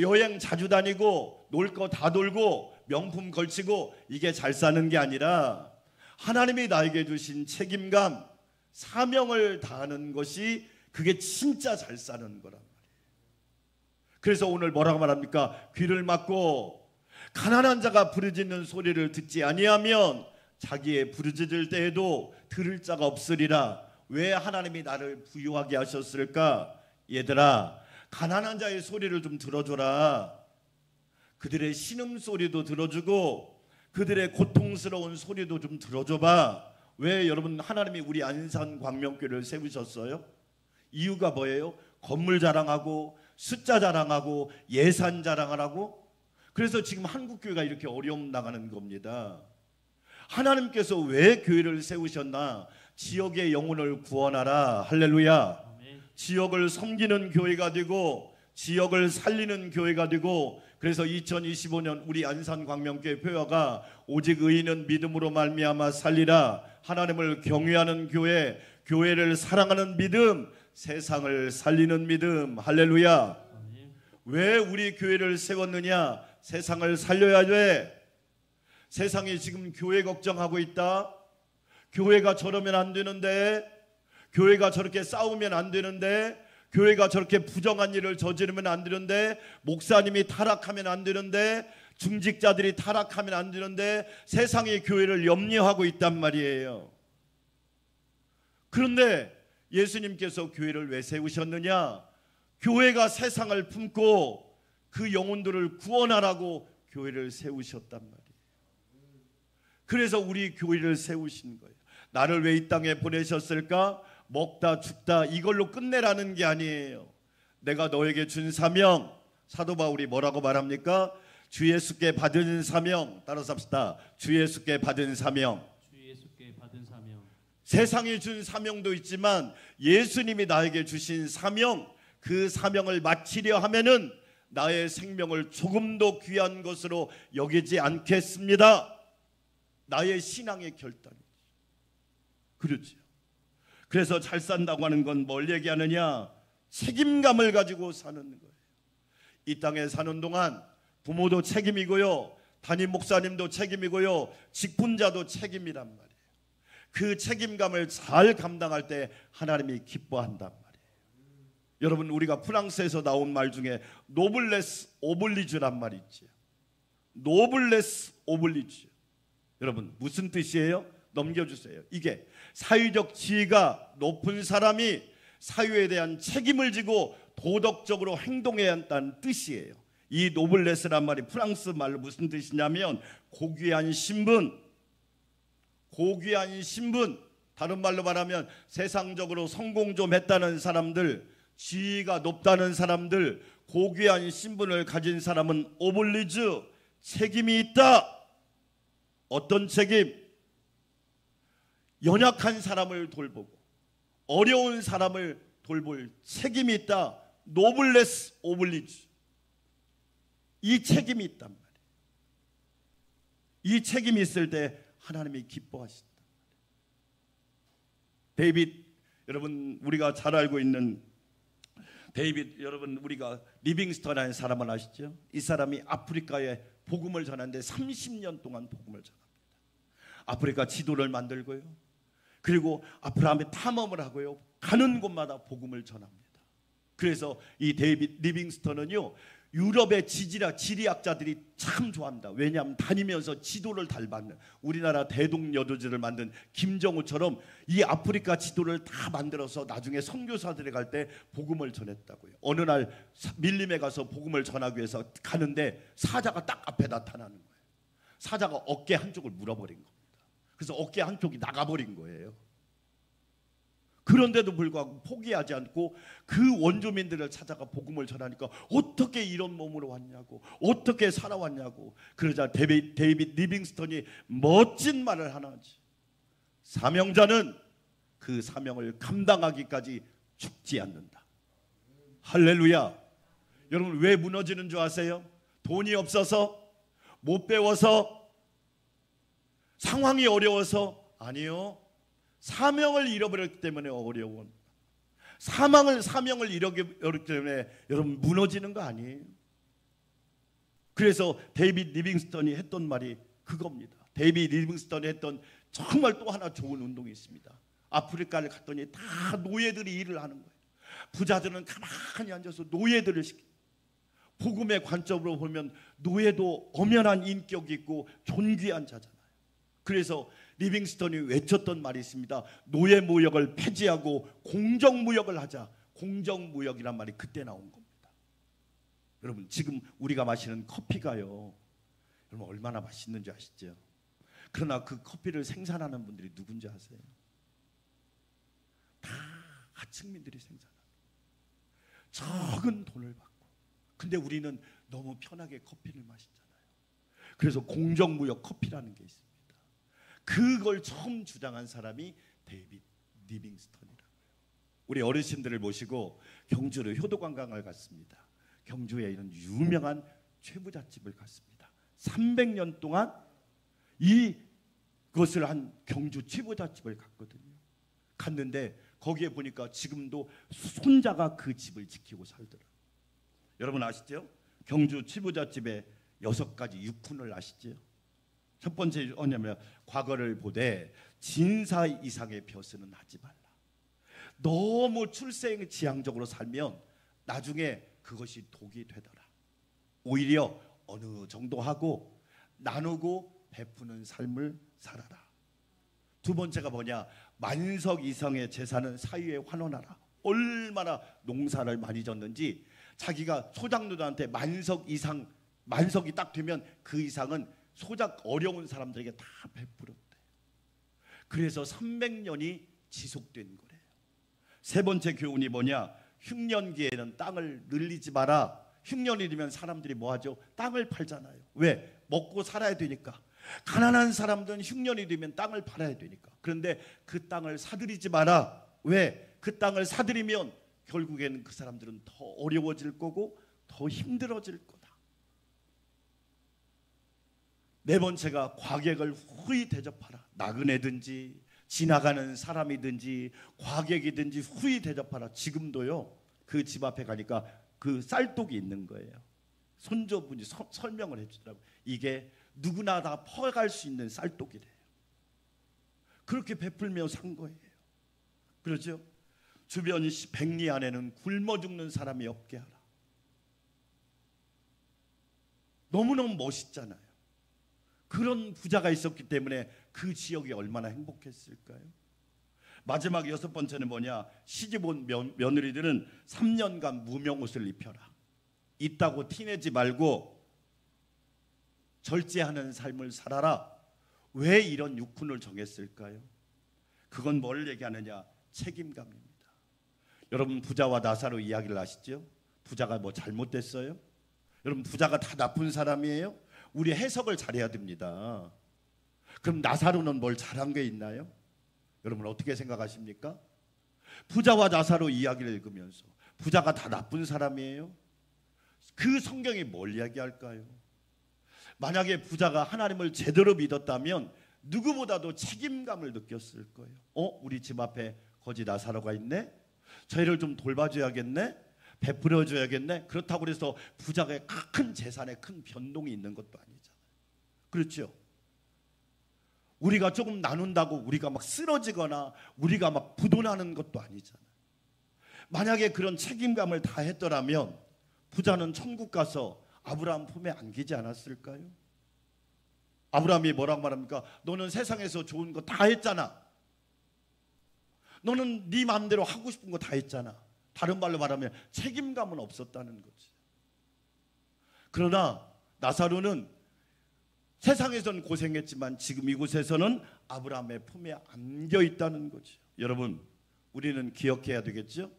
Speaker 2: 여행 자주 다니고 놀 거 다 놀고 명품 걸치고 이게 잘 사는 게 아니라 하나님이 나에게 주신 책임감, 사명을 다하는 것이 그게 진짜 잘 사는 거란 말이에요. 그래서 오늘 뭐라고 말합니까? 귀를 막고 가난한 자가 부르짖는 소리를 듣지 아니하면 자기의 부르짖을 때에도 들을 자가 없으리라. 왜 하나님이 나를 부유하게 하셨을까? 얘들아, 가난한 자의 소리를 좀 들어줘라. 그들의 신음소리도 들어주고 그들의 고통스러운 소리도 좀 들어줘봐. 왜 여러분 하나님이 우리 안산 광명교회를 세우셨어요? 이유가 뭐예요? 건물 자랑하고 숫자 자랑하고 예산 자랑을 하고, 그래서 지금 한국교회가 이렇게 어려움 나가는 겁니다. 하나님께서 왜 교회를 세우셨나? 지역의 영혼을 구원하라. 할렐루야.
Speaker 4: 아멘.
Speaker 2: 지역을 섬기는 교회가 되고 지역을 살리는 교회가 되고, 그래서 2025년 우리 안산광명교회 표어가 오직 의인은 믿음으로 말미암아 살리라. 하나님을 경외하는 교회, 교회를 사랑하는 믿음, 세상을 살리는 믿음. 할렐루야.
Speaker 4: 아멘.
Speaker 2: 왜 우리 교회를 세웠느냐? 세상을 살려야 돼. 세상이 지금 교회 걱정하고 있다. 교회가 저러면 안 되는데, 교회가 저렇게 싸우면 안 되는데, 교회가 저렇게 부정한 일을 저지르면 안 되는데, 목사님이 타락하면 안 되는데, 중직자들이 타락하면 안 되는데, 세상이 교회를 염려하고 있단 말이에요. 그런데 예수님께서 교회를 왜 세우셨느냐? 교회가 세상을 품고 그 영혼들을 구원하라고 교회를 세우셨단 말이에요. 그래서 우리 교회를 세우신 거예요. 나를 왜 이 땅에 보내셨을까? 먹다 죽다 이걸로 끝내라는 게 아니에요. 내가 너에게 준 사명, 사도 바울이 뭐라고 말합니까? 주 예수께 받은 사명, 따라서 합시다. 주 예수께 받은 사명.
Speaker 4: 주 예수께 받은 사명.
Speaker 2: 세상이 준 사명도 있지만 예수님이 나에게 주신 사명, 그 사명을 마치려 하면은 나의 생명을 조금도 귀한 것으로 여기지 않겠습니다. 나의 신앙의 결단이죠. 그렇죠. 그래서 잘 산다고 하는 건 뭘 얘기하느냐? 책임감을 가지고 사는 거예요. 이 땅에 사는 동안 부모도 책임이고요, 담임 목사님도 책임이고요, 직분자도 책임이란 말이에요. 그 책임감을 잘 감당할 때 하나님이 기뻐한단 말이에요. 여러분, 우리가 프랑스에서 나온 말 중에 노블레스 오블리주란 말이 있죠. 노블레스 오블리주. 여러분, 무슨 뜻이에요? 넘겨주세요. 이게 사회적 지위가 높은 사람이 사회에 대한 책임을 지고 도덕적으로 행동해야 한다는 뜻이에요. 이 노블레스란 말이 프랑스 말로 무슨 뜻이냐면 고귀한 신분, 고귀한 신분, 다른 말로 말하면 세상적으로 성공 좀 했다는 사람들, 지위가 높다는 사람들, 고귀한 신분을 가진 사람은 오블리주, 책임이 있다. 어떤 책임? 연약한 사람을 돌보고 어려운 사람을 돌볼 책임이 있다. 노블레스 오블리주. 이 책임이 있단 말이에요. 이 책임이 있을 때 하나님이 기뻐하신다. 데이빗, 여러분 우리가 잘 알고 있는 데이빗, 여러분 우리가 리빙스턴이라는 사람을 아시죠? 이 사람이 아프리카에 복음을 전하는데 30년 동안 복음을 전합니다. 아프리카 지도를 만들고요, 그리고 아프리카에 탐험을 하고요, 가는 곳마다 복음을 전합니다. 그래서 이 데이빗 리빙스턴은요, 유럽의 지리학자들이 참 좋아합니다. 왜냐하면 다니면서 지도를 잘 만든, 우리나라 대동여도지를 만든 김정우처럼 이 아프리카 지도를 다 만들어서 나중에 선교사들이 갈 때 복음을 전했다고요. 어느 날 밀림에 가서 복음을 전하기 위해서 가는데 사자가 딱 앞에 나타나는 거예요. 사자가 어깨 한쪽을 물어버린 겁니다. 그래서 어깨 한쪽이 나가버린 거예요. 그런데도 불구하고 포기하지 않고 그 원주민들을 찾아가 복음을 전하니까 어떻게 이런 몸으로 왔냐고, 어떻게 살아왔냐고. 그러자 데이빗 리빙스턴이 멋진 말을 하나 하지. 사명자는 그 사명을 감당하기까지 죽지 않는다. 할렐루야. 여러분, 왜 무너지는 줄 아세요? 돈이 없어서? 못 배워서? 상황이 어려워서? 아니요. 사명을 잃어버렸기 때문에 어려운, 사명을 잃어버렸기 때문에 여러분 무너지는 거 아니에요. 그래서 데이빗 리빙스턴이 했던 말이 그겁니다. 데이빗 리빙스턴이 했던 정말 또 하나 좋은 운동이 있습니다. 아프리카를 갔더니 다 노예들이 일을 하는 거예요. 부자들은 가만히 앉아서 노예들을 시킵니다. 복음의 관점으로 보면 노예도 엄연한 인격이 있고 존귀한 자잖아요. 그래서 리빙스턴이 외쳤던 말이 있습니다. 노예무역을 폐지하고 공정무역을 하자. 공정무역이란 말이 그때 나온 겁니다. 여러분 지금 우리가 마시는 커피가요, 여러분 얼마나 맛있는지 아시죠? 그러나 그 커피를 생산하는 분들이 누군지 아세요? 다 하층민들이 생산하는, 적은 돈을 받고. 근데 우리는 너무 편하게 커피를 마시잖아요. 그래서 공정무역 커피라는 게 있습니다. 그걸 처음 주장한 사람이 데이빗 리빙스턴이라고요. 우리 어르신들을 모시고 경주로 효도관광을 갔습니다. 경주에 있는 유명한 최부잣집을 갔습니다. 300년 동안 이것을 한 경주 최부잣집을 갔거든요. 갔는데 거기에 보니까 지금도 손자가 그 집을 지키고 살더라고요. 여러분 아시죠? 경주 최부잣집에 6가지 육훈을 아시죠? 첫 번째 뭐냐면 과거를 보되 진사 이상의 벼슬은 하지 말라. 너무 출생지향적으로 살면 나중에 그것이 독이 되더라. 오히려 어느 정도 하고 나누고 베푸는 삶을 살아라. 두 번째가 뭐냐? 만석 이상의 재산은 사유에 환원하라. 얼마나 농사를 많이 졌는지 자기가 소작농들한테 만석이 딱 되면 그 이상은 소작 어려운 사람들에게 다 베풀었대. 그래서 300년이 지속된 거래요. 세 번째 교훈이 뭐냐? 흉년기에는 땅을 늘리지 마라. 흉년이 되면 사람들이 뭐하죠? 땅을 팔잖아요. 왜? 먹고 살아야 되니까. 가난한 사람들은 흉년이 되면 땅을 팔아야 되니까. 그런데 그 땅을 사들이지 마라. 왜? 그 땅을 사들이면 결국에는 그 사람들은 더 어려워질 거고 더 힘들어질 거다. 네 번째가 과객을 후히 대접하라. 나그네든지 지나가는 사람이든지 과객이든지 후히 대접하라. 지금도요, 그 집 앞에 가니까 그 쌀독이 있는 거예요. 손조분이 설명을 해주더라고요. 이게 누구나 다 퍼갈 수 있는 쌀독이래요. 그렇게 베풀며 산 거예요. 그렇죠? 주변 백리 안에는 굶어 죽는 사람이 없게 하라. 너무너무 멋있잖아요. 그런 부자가 있었기 때문에 그 지역이 얼마나 행복했을까요? 마지막 6번째는 뭐냐? 시집 온 며느리들은 3년간 무명옷을 입혀라. 있다고 티내지 말고 절제하는 삶을 살아라. 왜 이런 육훈을 정했을까요? 그건 뭘 얘기하느냐? 책임감입니다. 여러분 부자와 나사로 이야기를 아시죠? 부자가 뭐 잘못됐어요? 여러분 부자가 다 나쁜 사람이에요? 우리 해석을 잘해야 됩니다. 그럼 나사로는 뭘 잘한 게 있나요? 여러분 어떻게 생각하십니까? 부자와 나사로 이야기를 읽으면서 부자가 다 나쁜 사람이에요? 그 성경이 뭘 이야기할까요? 만약에 부자가 하나님을 제대로 믿었다면 누구보다도 책임감을 느꼈을 거예요. 우리 집 앞에 거지 나사로가 있네? 저희를 좀 돌봐줘야겠네? 베풀어줘야겠네? 그렇다고 해서 부자가 큰 재산에 큰 변동이 있는 것도 아니잖아요. 그렇죠? 우리가 조금 나눈다고 우리가 막 쓰러지거나 우리가 막 부도나는 것도 아니잖아요. 만약에 그런 책임감을 다 했더라면 부자는 천국 가서 아브라함 품에 안기지 않았을까요? 아브라함이 뭐라고 말합니까? 너는 세상에서 좋은 거 다 했잖아. 너는 네 마음대로 하고 싶은 거 다 했잖아. 다른 말로 말하면 책임감은 없었다는 거지. 그러나 나사로는 세상에서는 고생했지만 지금 이곳에서는 아브라함의 품에 안겨 있다는 거죠. 여러분 우리는 기억해야 되겠죠?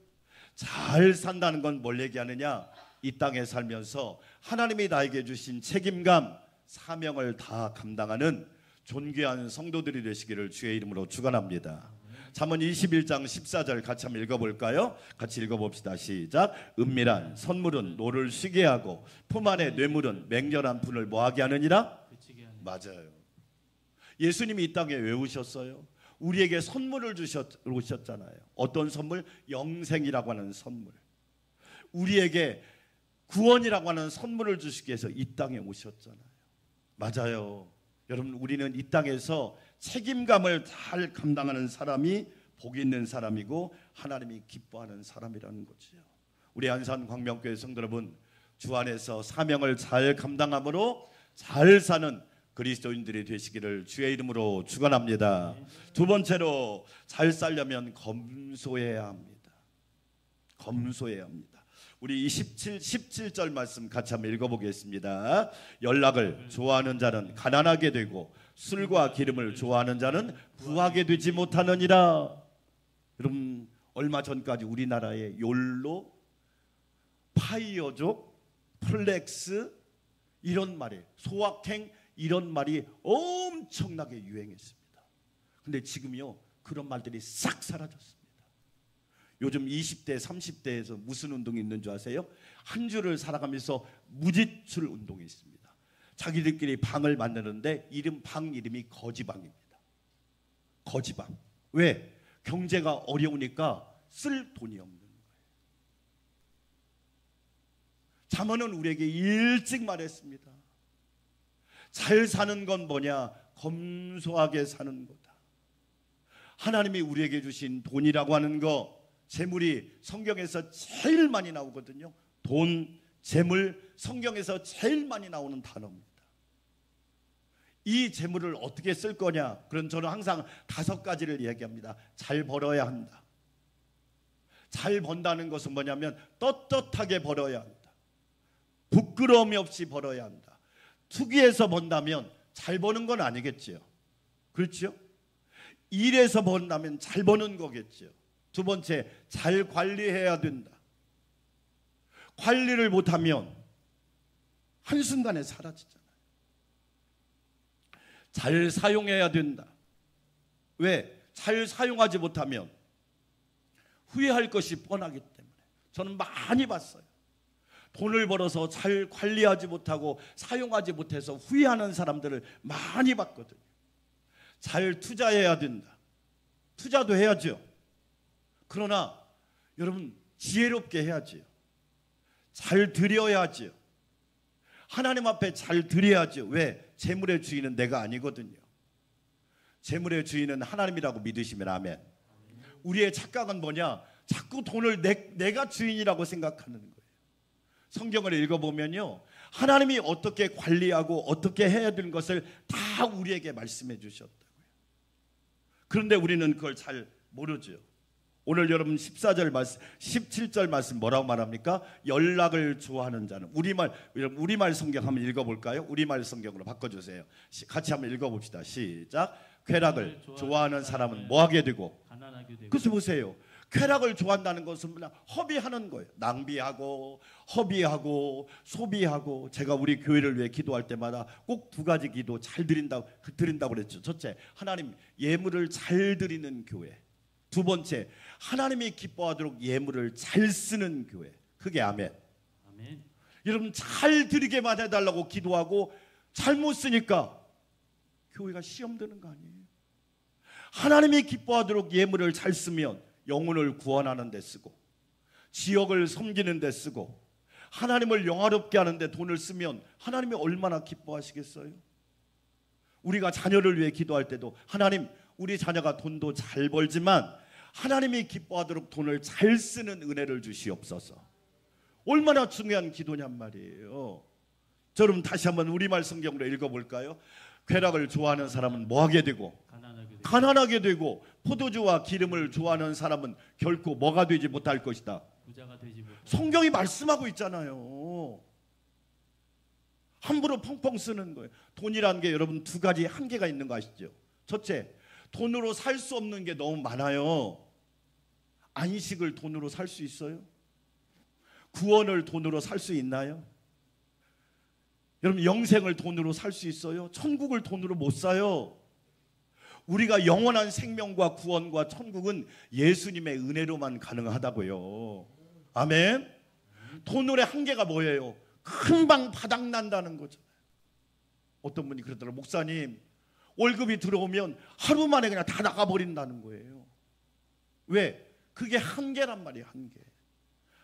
Speaker 2: 잘 산다는 건 뭘 얘기하느냐? 이 땅에 살면서 하나님이 나에게 주신 책임감, 사명을 다 감당하는 존귀한 성도들이 되시기를 주의 이름으로 축원합니다. 잠언 21장 14절 같이 한번 읽어볼까요? 같이 읽어봅시다. 시작. 은밀한 선물은 노를 쉬게 하고 품 안의 뇌물은 맹렬한 분을 뭐하게 하느니라? 맞아요. 예수님이 이 땅에 왜 오셨어요? 우리에게 선물을 오셨잖아요. 어떤 선물? 영생이라고 하는 선물. 우리에게 구원이라고 하는 선물을 주시기 위해서 이 땅에 오셨잖아요. 맞아요. 여러분 우리는 이 땅에서 책임감을 잘 감당하는 사람이 복 있는 사람이고 하나님이 기뻐하는 사람이라는 거죠. 우리 안산 광명교회 성도 여러분, 주 안에서 사명을 잘 감당함으로 잘 사는 그리스도인들이 되시기를 주의 이름으로 축원합니다. 두 번째로 잘 살려면 검소해야 합니다. 검소해야 합니다. 우리 17절 말씀 같이 한번 읽어보겠습니다. 연락을 좋아하는 자는 가난하게 되고 술과 기름을 좋아하는 자는 부하게 되지 못하느니라. 여러분, 얼마 전까지 우리나라에 욜로, 파이어족, 플렉스 이런 말이, 소확행 이런 말이 엄청나게 유행했습니다. 근데 지금요 그런 말들이 싹 사라졌습니다. 요즘 20대 30대에서 무슨 운동이 있는 줄 아세요? 한 주를 살아가면서 무지출 운동이 있습니다. 자기들끼리 방을 만드는데 방 이름이 거지방입니다. 거지방. 왜? 경제가 어려우니까 쓸 돈이 없는 거예요. 잠언은 우리에게 일찍 말했습니다. 잘 사는 건 뭐냐? 검소하게 사는 거다. 하나님이 우리에게 주신 돈이라고 하는 거, 재물이 성경에서 제일 많이 나오거든요. 돈, 재물, 성경에서 제일 많이 나오는 단어입니다. 이 재물을 어떻게 쓸 거냐? 그럼 저는 항상 5가지를 이야기합니다. 잘 벌어야 한다. 잘 번다는 것은 뭐냐면 떳떳하게 벌어야 한다. 부끄러움이 없이 벌어야 한다. 투기해서 번다면 잘 버는 건 아니겠지요. 그렇죠? 일해서 번다면 잘 버는 거겠지요. 두 번째, 잘 관리해야 된다. 관리를 못하면 한순간에 사라지잖아요. 잘 사용해야 된다. 왜? 잘 사용하지 못하면 후회할 것이 뻔하기 때문에. 저는 많이 봤어요. 돈을 벌어서 잘 관리하지 못하고 사용하지 못해서 후회하는 사람들을 많이 봤거든요. 잘 투자해야 된다. 투자도 해야죠. 그러나 여러분, 지혜롭게 해야지요. 잘 드려야지요. 하나님 앞에 잘 드려야죠. 왜? 재물의 주인은 내가 아니거든요. 재물의 주인은 하나님이라고 믿으시면 아멘. 우리의 착각은 뭐냐? 자꾸 돈을 내가 주인이라고 생각하는 거예요. 성경을 읽어보면요, 하나님이 어떻게 관리하고 어떻게 해야 되는 것을 다 우리에게 말씀해 주셨다고요. 그런데 우리는 그걸 잘 모르죠. 오늘 여러분 14절 말씀, 17절 말씀 뭐라고 말합니까? 연락을 좋아하는 자는, 우리말 성경 한번 읽어볼까요? 우리말 성경으로 바꿔주세요. 같이 한번 읽어봅시다. 시작. 쾌락을 좋아하는 사람은 뭐하게 되고
Speaker 4: 가난하게 되고.
Speaker 2: 그래서 보세요. 쾌락을 좋아한다는 것은 그냥 허비하는 거예요. 낭비하고 허비하고 소비하고. 제가 우리 교회를 위해 기도할 때마다 꼭 2가지 기도 잘 드린다고 그랬죠. 첫째, 하나님 예물을 잘 드리는 교회. 두 번째, 하나님이 기뻐하도록 예물을 잘 쓰는 교회. 그게 아멘.
Speaker 4: 아멘.
Speaker 2: 여러분, 잘 드리게만 해달라고 기도하고 잘못 쓰니까 교회가 시험 드는 거 아니에요? 하나님이 기뻐하도록 예물을 잘 쓰면 영혼을 구원하는 데 쓰고, 지역을 섬기는 데 쓰고, 하나님을 영화롭게 하는 데 돈을 쓰면 하나님이 얼마나 기뻐하시겠어요? 우리가 자녀를 위해 기도할 때도, 하나님, 우리 자녀가 돈도 잘 벌지만 하나님이 기뻐하도록 돈을 잘 쓰는 은혜를 주시옵소서. 얼마나 중요한 기도냔 말이에요. 여러분, 다시 한번 우리말 성경으로 읽어볼까요? 쾌락을 좋아하는 사람은 뭐하게 되고 가난하게 되고, 포도주와 기름을 좋아하는 사람은 결코 뭐가 되지 못할 것이다.
Speaker 4: 부자가 되지 못할.
Speaker 2: 성경이 말씀하고 있잖아요. 함부로 펑펑 쓰는 거예요. 돈이라는 게 여러분 2가지 한계가 있는 거 아시죠? 첫째, 돈으로 살 수 없는 게 너무 많아요. 안식을 돈으로 살 수 있어요? 구원을 돈으로 살 수 있나요? 여러분, 영생을 돈으로 살 수 있어요? 천국을 돈으로 못 사요. 우리가 영원한 생명과 구원과 천국은 예수님의 은혜로만 가능하다고요. 아멘. 돈으로의 한계가 뭐예요? 금방 바닥난다는 거죠. 어떤 분이 그러더라고요. 목사님, 월급이 들어오면 하루 만에 그냥 다 나가버린다는 거예요. 왜? 그게 한계란 말이에요.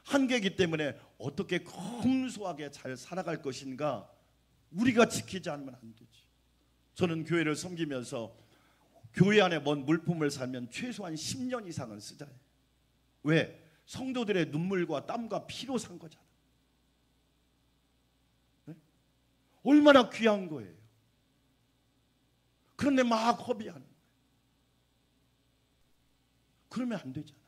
Speaker 2: 한계이기 때문에 어떻게 검소하게 잘 살아갈 것인가 우리가 지키지 않으면 안 되지. 저는 교회를 섬기면서 교회 안에 뭔 물품을 사면 최소한 10년 이상은 쓰잖아요. 왜? 성도들의 눈물과 땀과 피로 산 거잖아. 네? 얼마나 귀한 거예요. 그런데 막 허비하는 거예요. 그러면 안 되잖아요.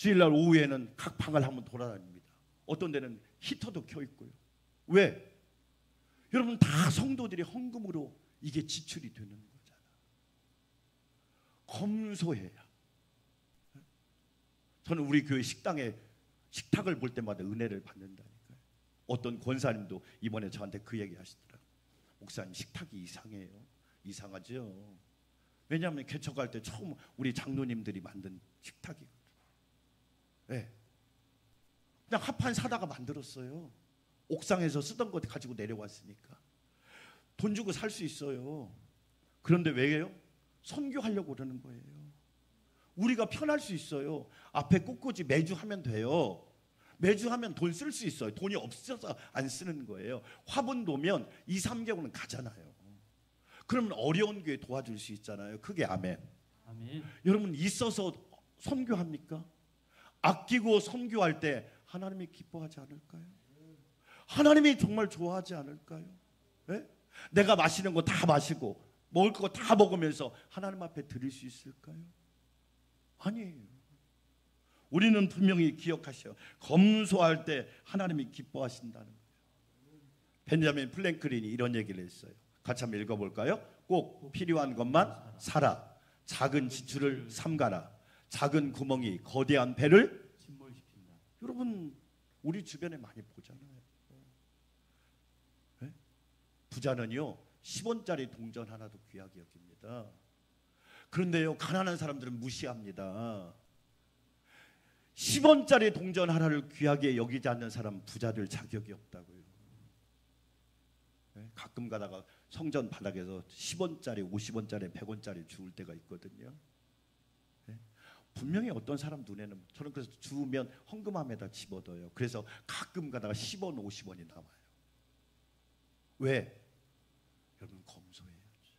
Speaker 2: 주일날 오후에는 각 방을 한번 돌아다닙니다. 어떤 데는 히터도 켜 있고요. 왜? 여러분 다 성도들이 헌금으로 이게 지출이 되는 거잖아. 검소해야. 저는 우리 교회 식당에 식탁을 볼 때마다 은혜를 받는다니까요. 어떤 권사님도 이번에 저한테 그 얘기 하시더라고요. 목사님 식탁이 이상해요. 이상하죠. 왜냐하면 개척할 때 처음 우리 장로님들이 만든 식탁이거든요. 네. 그냥 합판 사다가 만들었어요. 옥상에서 쓰던 것 가지고 내려왔으니까 돈 주고 살 수 있어요. 그런데 왜요? 선교하려고 그러는 거예요. 우리가 편할 수 있어요. 앞에 꿋꿋이 매주 하면 돼요. 매주 하면 돈 쓸 수 있어요. 돈이 없어서 안 쓰는 거예요. 화분 놓으면 2, 3개월은 가잖아요. 그러면 어려운 교회 도와줄 수 있잖아요. 크게 아멘.
Speaker 4: 아멘.
Speaker 2: 여러분 있어서 선교합니까? 아끼고 선교할 때 하나님이 기뻐하지 않을까요? 하나님이 정말 좋아하지 않을까요? 네? 내가 마시는 거 다 마시고 먹을 거 다 먹으면서 하나님 앞에 드릴 수 있을까요? 아니에요. 우리는 분명히 기억하셔요. 검소할 때 하나님이 기뻐하신다는 거예요. 벤자민 프랭클린이 이런 얘기를 했어요. 같이 한번 읽어볼까요? 꼭 필요한 것만 사라. 작은 지출을 삼가라. 작은 구멍이 거대한 배를
Speaker 4: 침몰시킨다.
Speaker 2: 여러분 우리 주변에 많이 보잖아요. 네? 부자는요 10원짜리 동전 하나도 귀하게 여깁니다. 그런데요 가난한 사람들은 무시합니다. 10원짜리 동전 하나를 귀하게 여기지 않는 사람 부자들 자격이 없다고요. 네? 가끔 가다가 성전 바닥에서 10원짜리 50원짜리 100원짜리 주울 때가 있거든요. 네? 분명히 어떤 사람 눈에는 저는 그래서 주우면 헌금함에다 집어넣어요. 그래서 가끔 가다가 10원 50원이 남아요. 왜? 여러분 검소해야죠.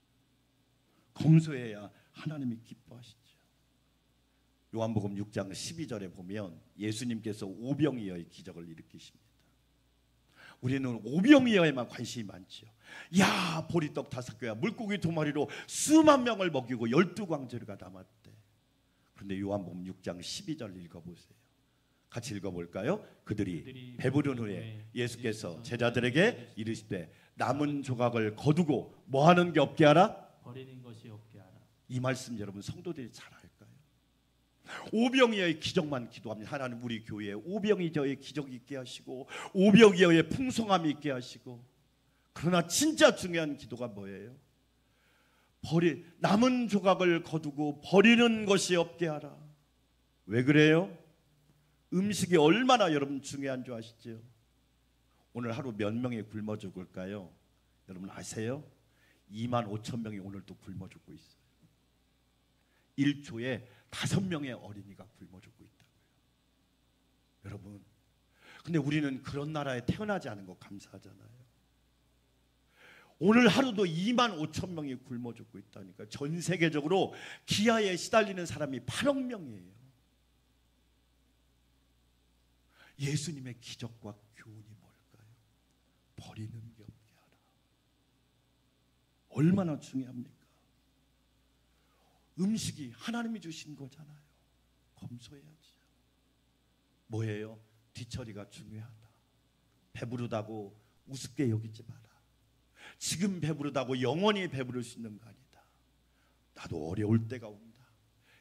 Speaker 2: 검소해야 하나님이 기뻐하시죠. 요한복음 6장 12절에 보면 예수님께서 오병이어의 기적을 일으키십니다. 우리는 오병이어에만 관심이 많죠. 야 보리떡 5개와 물고기 2마리로 수만 명을 먹이고 12광저리가 남았대. 그런데 요한복음 6장 12절 읽어보세요. 같이 읽어볼까요? 그들이 배부른 후에 예수께서 제자들에게 이르시되 남은 조각을 거두고 뭐하는 게 없게 하라?
Speaker 4: 버리는 것이 없게 하라.
Speaker 2: 이 말씀 여러분 성도들이 잘 알까요? 오병이어의 기적만 기도합니다. 하나님 우리 교회에 오병이어의 기적이 있게 하시고 오병이어의 풍성함이 있게 하시고. 그러나 진짜 중요한 기도가 뭐예요? 남은 조각을 거두고 버리는 것이 없게 하라. 왜 그래요? 음식이 얼마나 여러분 중요한 줄 아시죠? 오늘 하루 몇 명이 굶어 죽을까요? 여러분 아세요? 2만 5천 명이 오늘도 굶어 죽고 있어요. 1초에 5명의 어린이가 굶어 죽고 있다고요. 여러분, 근데 우리는 그런 나라에 태어나지 않은 거 감사하잖아요. 오늘 하루도 2만 5천 명이 굶어 죽고 있다니까. 전 세계적으로 기아에 시달리는 사람이 8억 명이에요. 예수님의 기적과 교훈이 뭘까요? 버리는 게 없게 하라. 얼마나 중요합니까? 음식이 하나님이 주신 거잖아요. 검소해야지. 뭐예요? 뒤처리가 중요하다. 배부르다고 우습게 여기지 마라. 지금 배부르다고 영원히 배부를 수 있는 거 아니다. 나도 어려울 때가 온다.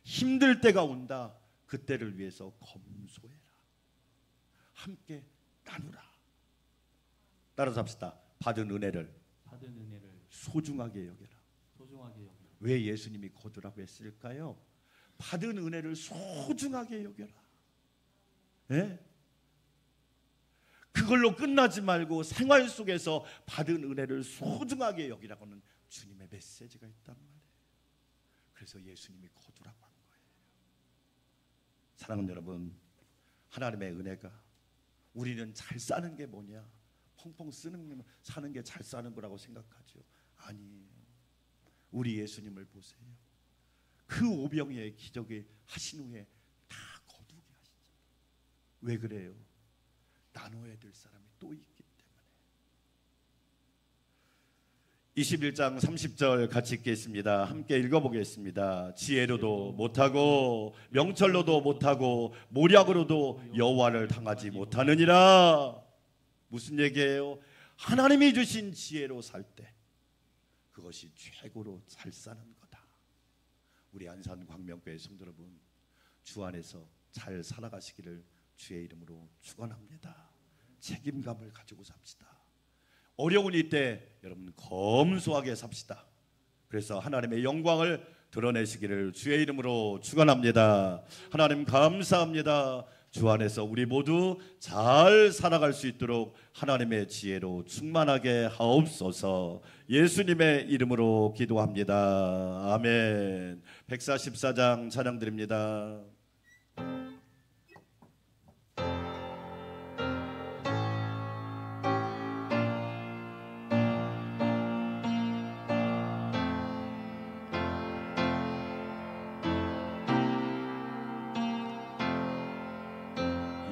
Speaker 2: 힘들 때가 온다. 그때를 위해서 검소해라. 함께 나누라. 따라서 합시다. 받은 은혜를 소중하게 여겨라. 왜 예수님이 거두라고 했을까요? 받은 은혜를 소중하게 여겨라. 네? 그걸로 끝나지 말고 생활 속에서 받은 은혜를 소중하게 여기라고는 주님의 메시지가 있단 말이에요. 그래서 예수님이 거두라고 한 거예요. 사랑하는 여러분, 하나님의 은혜가 우리는 잘 사는 게 뭐냐? 펑펑 사는 게 잘 사는 거라고 생각하죠. 아니에요. 우리 예수님을 보세요. 그 오병이어의 기적을 하신 후에 다 거두게 하시잖아요. 왜 그래요? 나눠야 될 사람이 또 있기 때문에. 21장 30절 같이 읽겠습니다. 함께 읽어보겠습니다. 지혜로도 못하고 명철로도 못하고 모략으로도 여호와를 당하지 못하느니라. 무슨 얘기예요? 하나님이 주신 지혜로 살 때 그것이 최고로 잘 사는 거다. 우리 안산 광명교회 성도 여러분, 주 안에서 잘 살아가시기를 주의 이름으로 축원합니다. 책임감을 가지고 삽시다. 어려운 이때 여러분 검소하게 삽시다. 그래서 하나님의 영광을 드러내시기를 주의 이름으로 축원합니다. 하나님 감사합니다. 주 안에서 우리 모두 잘 살아갈 수 있도록 하나님의 지혜로 충만하게 하옵소서. 예수님의 이름으로 기도합니다. 아멘. 144장 찬양 드립니다.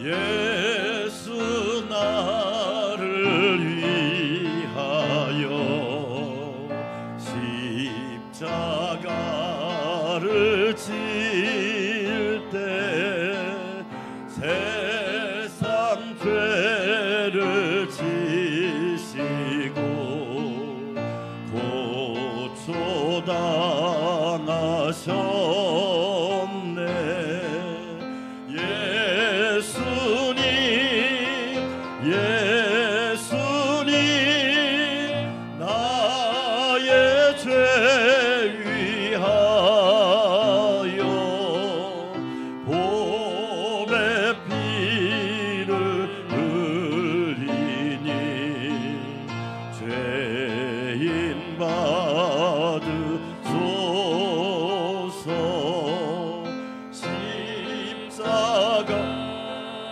Speaker 2: 예수 나를 위하여 십자가를 질 때 세상 죄를 지시고 고초당하셨네. 예수님 나의 죄 위하여 보배 피를 흘리니 죄인 받으소서.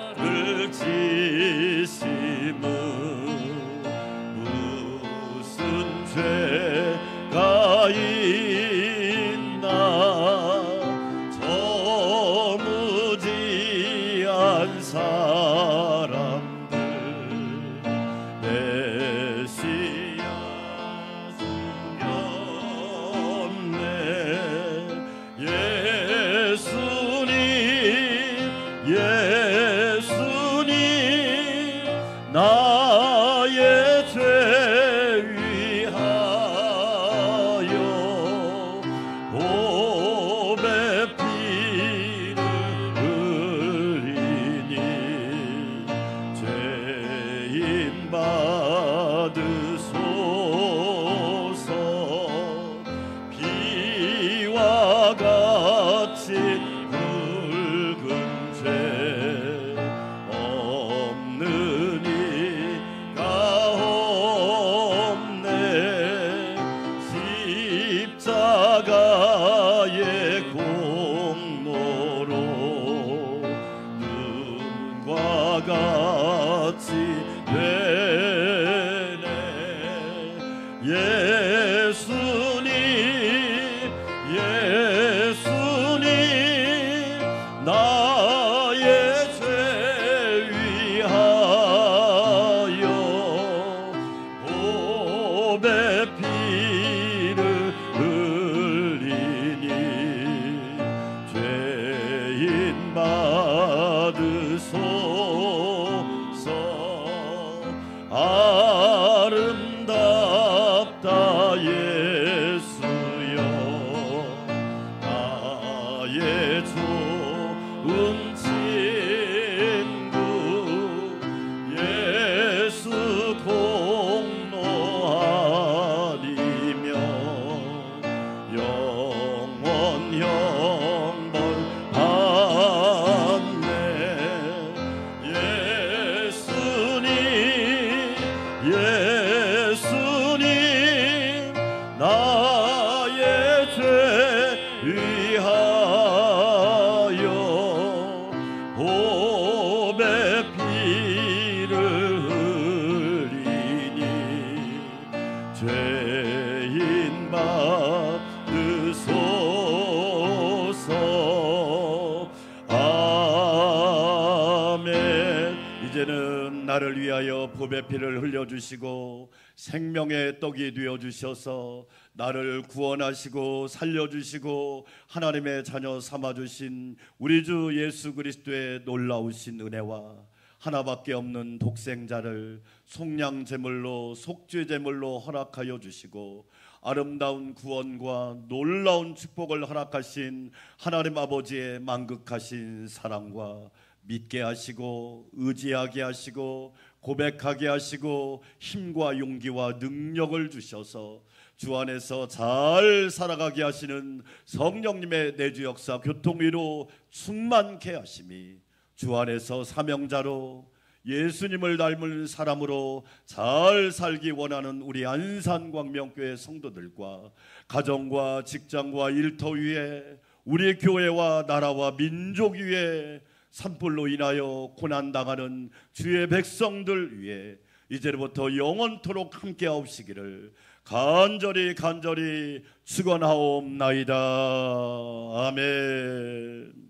Speaker 2: 십자가를 지심은 무슨 죄가 있나. 저 무지한 사람들 메시아 숨겼네. 예수님 나의 죄 위하여 보배 피를 흘리니 죄인 받으소서. 비와 같이 붉은 죄 없는 이가 없네. 십자가의 공로로 눈과 같이 되네. 예수님 나의 죄 위하여 보배 피를 흘리니 죄인 받으소서. 아름답다 예수여 나의 좋은 친구. 예수 공로 아니면 영원 형벌 받네. 예수님 나의 죄 위하여 보배 피를 흘리니 죄인 받으소서. 아멘. 이제는 나를 위하여 보배 피를 흘려주시고 생명의 떡이 되어 주셔서 나를 구원하시고 살려주시고 하나님의 자녀 삼아주신 우리 주 예수 그리스도의 놀라우신 은혜와 하나밖에 없는 독생자를 속량 제물로 속죄 제물로 허락하여 주시고 아름다운 구원과 놀라운 축복을 허락하신 하나님 아버지의 만극하신 사랑과 믿게 하시고 의지하게 하시고 고백하게 하시고 힘과 용기와 능력을 주셔서 주 안에서 잘 살아가게 하시는 성령님의 내주 역사 교통위로 충만케 하심이 주 안에서 사명자로 예수님을 닮은 사람으로 잘 살기 원하는 우리 안산광명교회 성도들과 가정과 직장과 일터 위에 우리 교회와 나라와 민족 위에 산불로 인하여 고난당하는 주의 백성들 위에 이제부터 영원토록 함께하옵시기를 간절히 축원하옵나이다. 아멘.